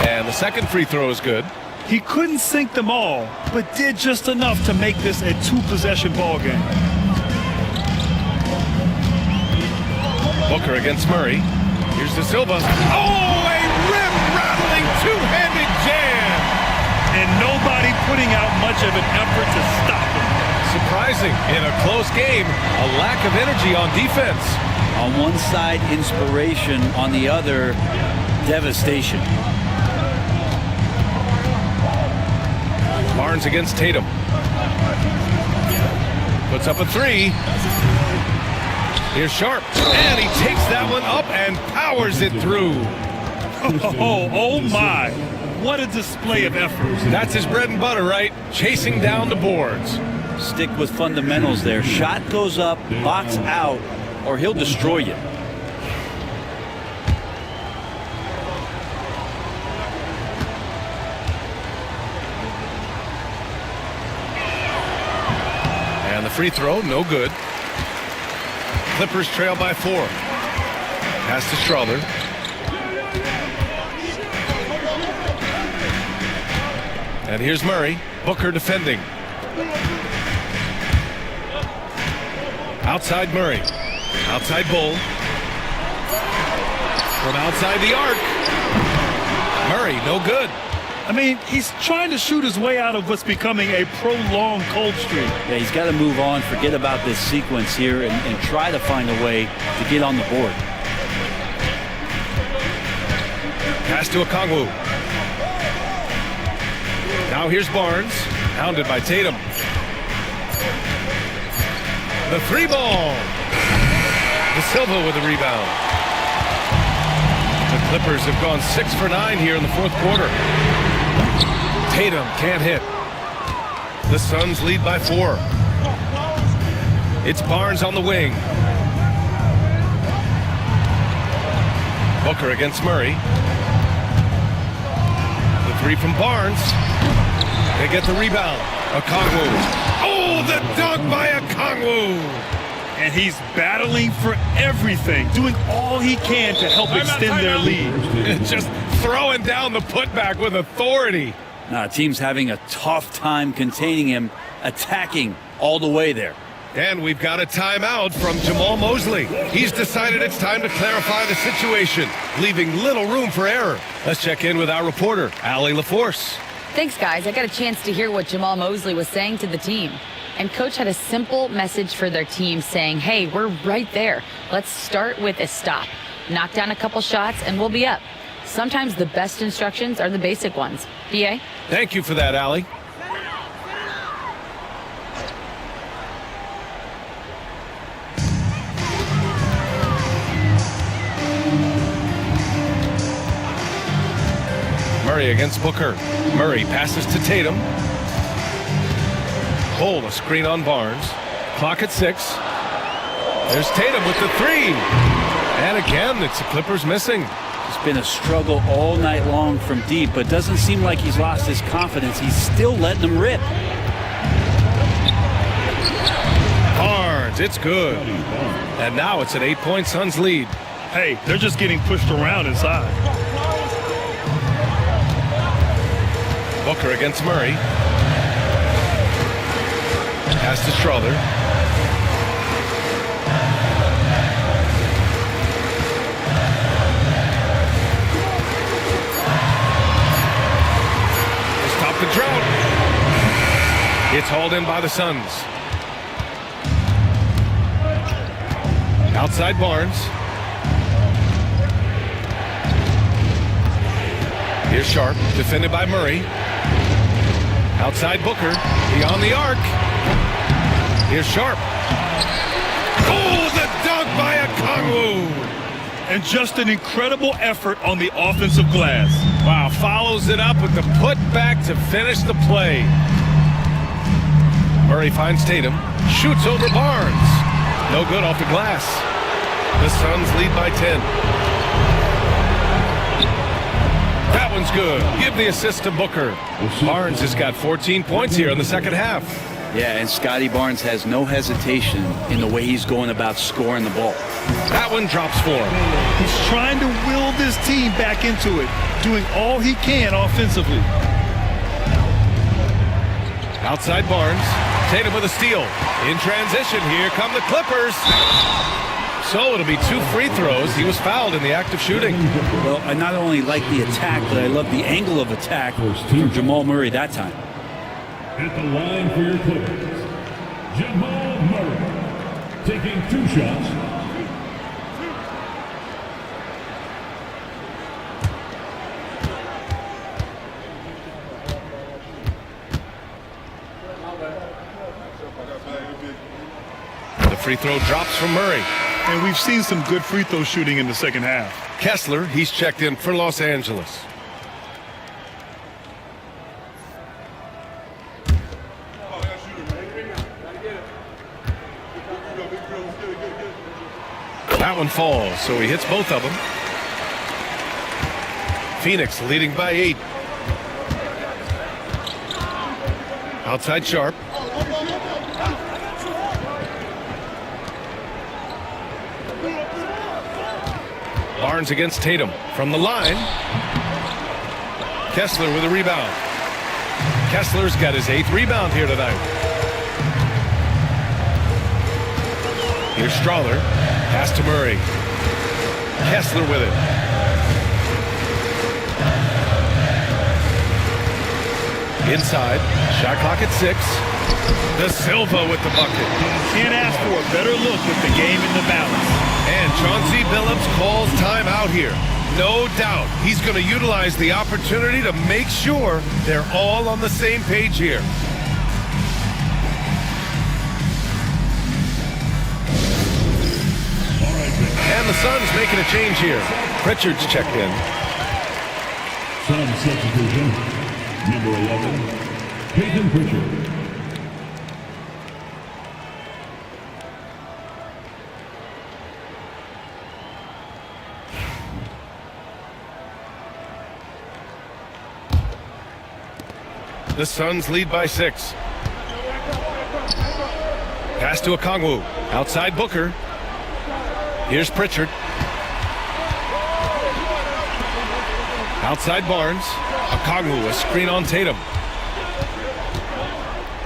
And the second free throw is good. He couldn't sink them all, but did just enough to make this a 2-possession ball game. Booker against Murray. Here's De Silva. Oh, a rim-rattling two-handed jam! And nobody putting out much of an effort to stop him. Surprising in a close game, a lack of energy on defense. On one side, inspiration. On the other, devastation. Barnes against Tatum. Puts up a 3. Here's Sharp. And he takes that one up and powers it through. Oh my. What a display of effort. That's his bread and butter, right? Chasing down the boards. Stick with fundamentals there. Shot goes up, box out, or he'll destroy you. And the free throw, no good. Clippers trail by 4. Pass to Strawther. And here's Murray. Booker defending. Outside Murray. Outside Bull. From outside the arc. Murray, no good. I mean, he's trying to shoot his way out of what's becoming a prolonged cold streak. Yeah, he's got to move on, forget about this sequence here, and try to find a way to get on the board. Pass to Okongwu. Now here's Barnes, hounded by Tatum. The 3 ball. De Silva with the rebound. The Clippers have gone 6 for 9 here in the 4th quarter. Tatum can't hit. The Suns lead by 4. It's Barnes on the wing. Booker against Murray. The 3 from Barnes. They get the rebound. Okongwu. Oh, the dunk by Okongwu. And he's battling for everything, doing all he can to help extend their lead. Just throwing down the putback with authority. Team's having a tough time containing him, attacking all the way there. And we've got a timeout from Jamal Mosley. He's decided it's time to clarify the situation, leaving little room for error. Let's check in with our reporter, Allie LaForce. Thanks, guys. I got a chance to hear what Jamal Mosley was saying to the team. And Coach had a simple message for their team saying, hey, we're right there. Let's start with a stop. Knock down a couple shots and we'll be up. Sometimes the best instructions are the basic ones. BA? Thank you for that, Allie. Murray against Booker. Murray passes to Tatum. Bull, a screen on Barnes. Clock at 6. There's Tatum with the 3. And again, it's the Clippers missing. It's been a struggle all night long from deep, but doesn't seem like he's lost his confidence. He's still letting them rip. Barnes, it's good. And now it's an 8-point Suns lead. Hey, they're just getting pushed around inside. Booker against Murray. Pass to Strother. Stop the drought. It's hauled in by the Suns. Outside Barnes. Here's Sharp, defended by Murray. Outside Booker, beyond the arc. Here's Sharp. Oh, the dunk by Okongwu. And just an incredible effort on the offensive glass. Wow, follows it up with the putback to finish the play. Murray finds Tatum, shoots over Barnes. No good off the glass. The Suns lead by 10. That one's good. Give the assist to Booker. Barnes has got 14 points here in the second half. Yeah, and Scotty Barnes has no hesitation in the way he's going about scoring the ball. That one drops for him. He's trying to will this team back into it, doing all he can offensively. Outside Barnes. Tatum with a steal. In transition, here come the Clippers. So it'll be 2 free throws. He was fouled in the act of shooting. Well, I not only like the attack, but I love the angle of attack from Jamal Murray that time. At the line for your Clippers, Jamal Murray, taking 2 shots. The free throw drops from Murray. And we've seen some good free throw shooting in the second half. Kessler, he's checked in for Los Angeles. That one falls, so he hits both of them. Phoenix leading by 8. Outside Sharp. Barnes against Tatum from the line. Kessler with a rebound. Kessler's got his 8th rebound here tonight. Here's Strother. Pass to Murray. Kessler with it. Inside. Shot clock at 6. De Silva with the bucket. Can't ask for a better look with the game in the balance. And Chauncey Billups calls timeout here. No doubt he's going to utilize the opportunity to make sure they're all on the same page here. And the Suns making a change here. Pritchard's checked in. Suns substitution, number 11, Peyton Pritchard. The Suns lead by 6. Pass to Okongwu. Outside Booker. Here's Pritchard. Outside Barnes. Okongwu, a screen on Tatum.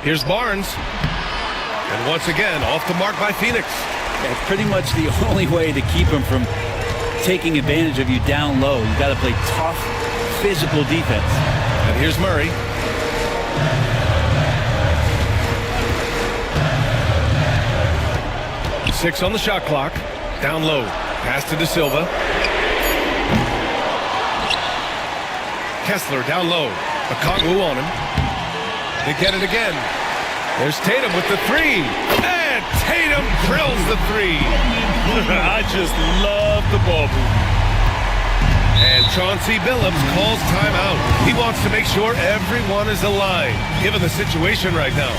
Here's Barnes. And once again, off the mark by Phoenix. That's pretty much the only way to keep him from taking advantage of you down low. You got to play tough, physical defense. And here's Murray. Six on the shot clock. Down low. Pass to De Silva. Kessler down low. Okongwu on him. They get it again. There's Tatum with the 3. And Tatum drills the 3. I just love the ball movement. And Chauncey Billups calls timeout. He wants to make sure everyone is aligned, given the situation right now.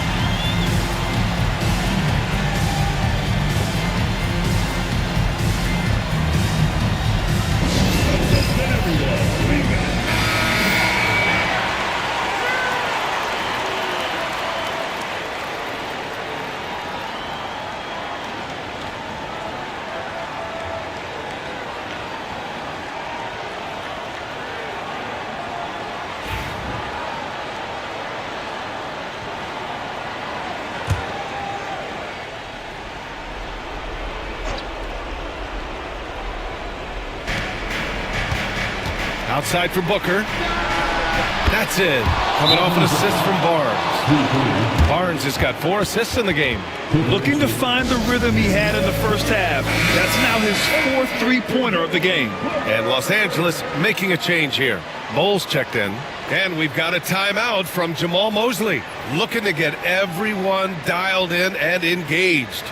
Outside for Booker. That's it. Coming off an assist from Barnes. Barnes has got 4 assists in the game. Looking to find the rhythm he had in the first half. That's now his 4th three-pointer of the game. And Los Angeles making a change here. Bowles checked in. And we've got a timeout from Jamal Mosley. Looking to get everyone dialed in and engaged.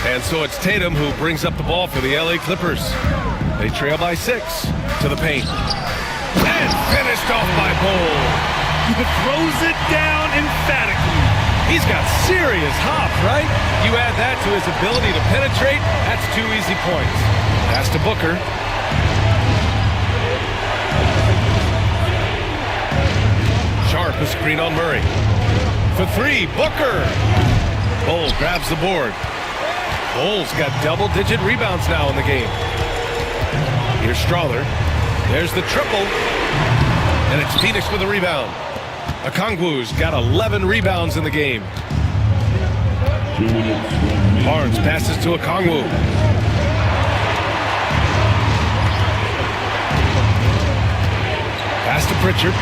And so it's Tatum who brings up the ball for the LA Clippers. They trail by 6 to the paint. And finished off by Bowles. He throws it down emphatically. He's got serious hop, right? You add that to his ability to penetrate, that's 2 easy points. Pass to Booker. Sharp a screen on Murray. For 3, Booker. Bowles grabs the board. Bowles got double-digit rebounds now in the game. Here's Strawler. There's the triple. And it's Phoenix with a rebound. Okongwu's got 11 rebounds in the game. Barnes passes to Okongwu. Pass to Pritchard.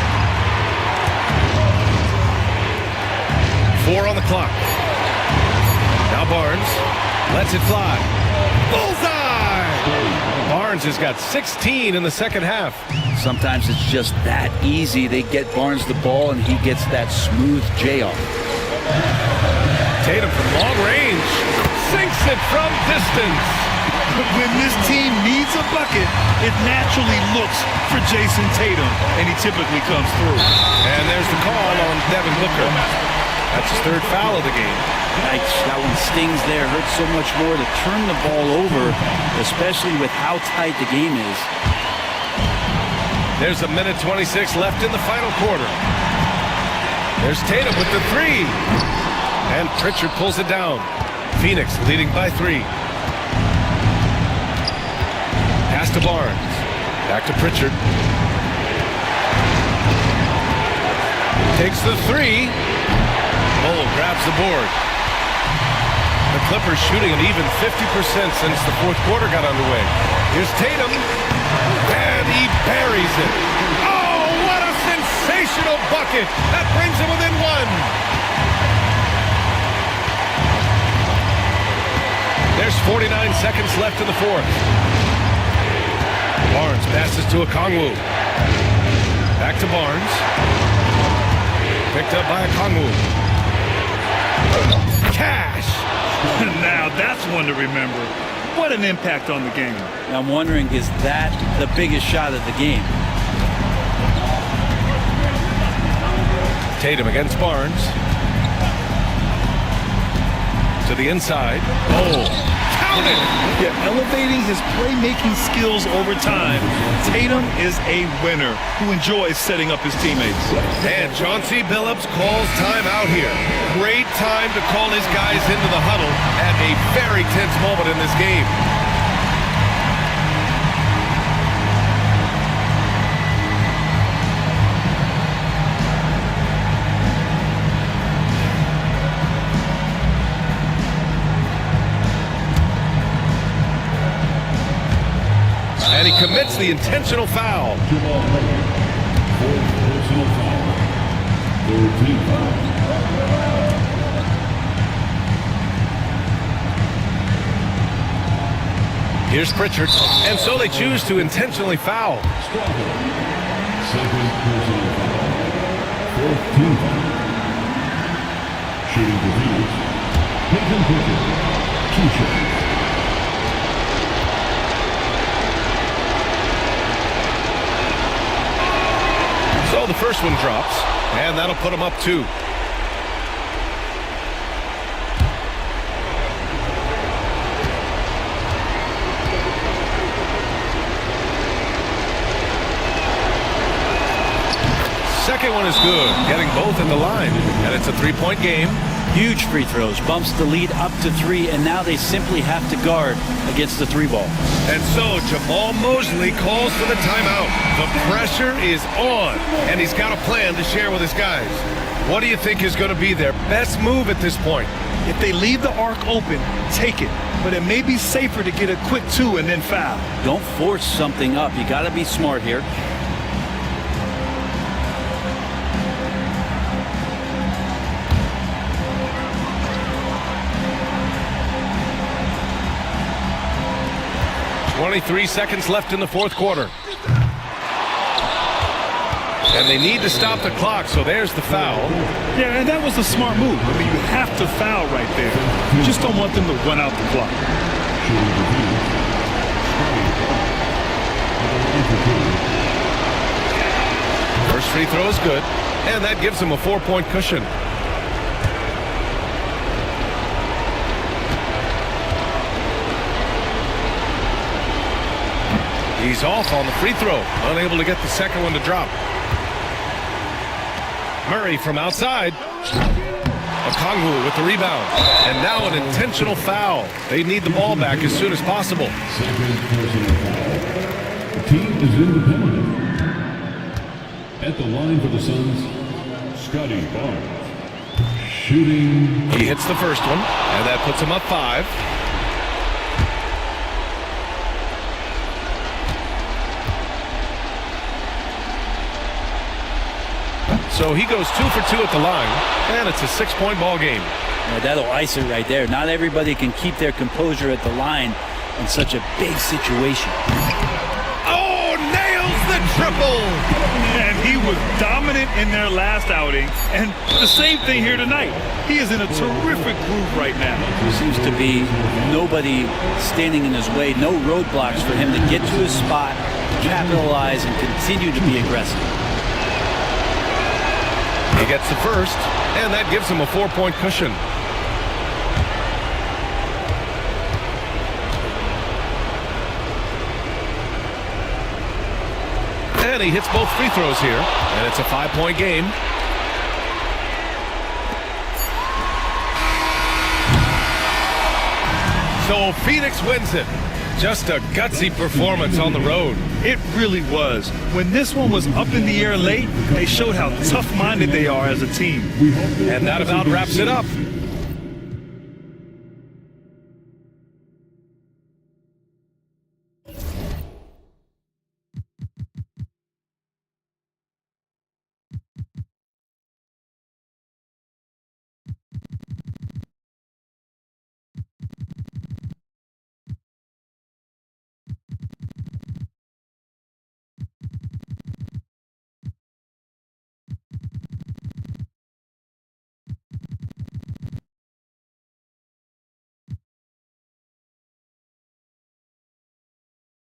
4 on the clock. Now Barnes lets it fly. Bullseye! Barnes has got 16 in the second half. Sometimes it's just that easy. They get Barnes the ball, and he gets that smooth J-off. Tatum from long range. Sinks it from distance. When this team needs a bucket, it naturally looks for Jason Tatum, and he typically comes through. And there's the call on Devin Booker. That's his 3rd foul of the game. Yikes, that one stings there. Hurts so much more to turn the ball over, especially with how tight the game is. There's 1:26 left in the final quarter. There's Tatum with the 3. And Pritchard pulls it down. Phoenix leading by 3. Pass to Barnes. Back to Pritchard. Takes the 3. Bowles grabs the board. The Clippers shooting an even 50% since the 4th quarter got underway. Here's Tatum. And he buries it. Oh, what a sensational bucket. That brings him within 1. There's 49 seconds left in the 4th. Barnes passes to Okongwu. Back to Barnes. Picked up by Okongwu. Cash! Now that's one to remember. What an impact on the game. I'm wondering, is that the biggest shot of the game? Tatum against Barnes. To the inside. Oh, counted! Yeah, elevating his playmaking skills over time, Tatum is a winner who enjoys setting up his teammates. And Chauncey Billups calls time out here. Great time to call his guys into the huddle at a very tense moment in this game. And he commits the intentional foul. Jamal Murray, 4th personal foul. 13 foul. Here's Pritchard. And so they choose to intentionally foul. Strawler, 2nd personal foul. 4th team foul. Shooting for Phoenix, Devin Booker, 2 shots. So the first one drops, and that'll put him up 2. Second one is good, getting both at the line, and it's a 3-point game. Huge free throws, bumps the lead up to 3, and now they simply have to guard against the 3 ball. And so Jamal Mosley calls for the timeout. The pressure is on, and he's got a plan to share with his guys. What do you think is going to be their best move at this point? If they leave the arc open, take it. But it may be safer to get a quick 2 and then foul. Don't force something up. You got to be smart here. .23 seconds left in the fourth quarter. And they need to stop the clock, so there's the foul. Yeah, and that was a smart move. I mean, you have to foul right there. You just don't want them to run out the clock. First free throw is good, and that gives them a 4-point cushion. He's off on the free throw, unable to get the second one to drop. Murray from outside. Okongwu with the rebound. And now an intentional foul. They need the ball back as soon as possible. The team is in the penalty. At the line for the Suns, Scotty Barnes. Shooting. He hits the first one, and that puts him up 5. So he goes 2 for 2 at the line, and it's a 6-point ball game. Yeah, that'll ice it right there. Not everybody can keep their composure at the line in such a big situation. Oh, nails the triple! And he was dominant in their last outing, and the same thing here tonight. He is in a terrific groove right now. There seems to be nobody standing in his way, no roadblocks for him to get to his spot, capitalize, and continue to be aggressive. He gets the first, and that gives him a 4-point cushion. And he hits both free throws here, and it's a 5-point game. So Phoenix wins it. Just a gutsy performance on the road. It really was. When this one was up in the air late, they showed how tough-minded they are as a team. And that about wraps it up.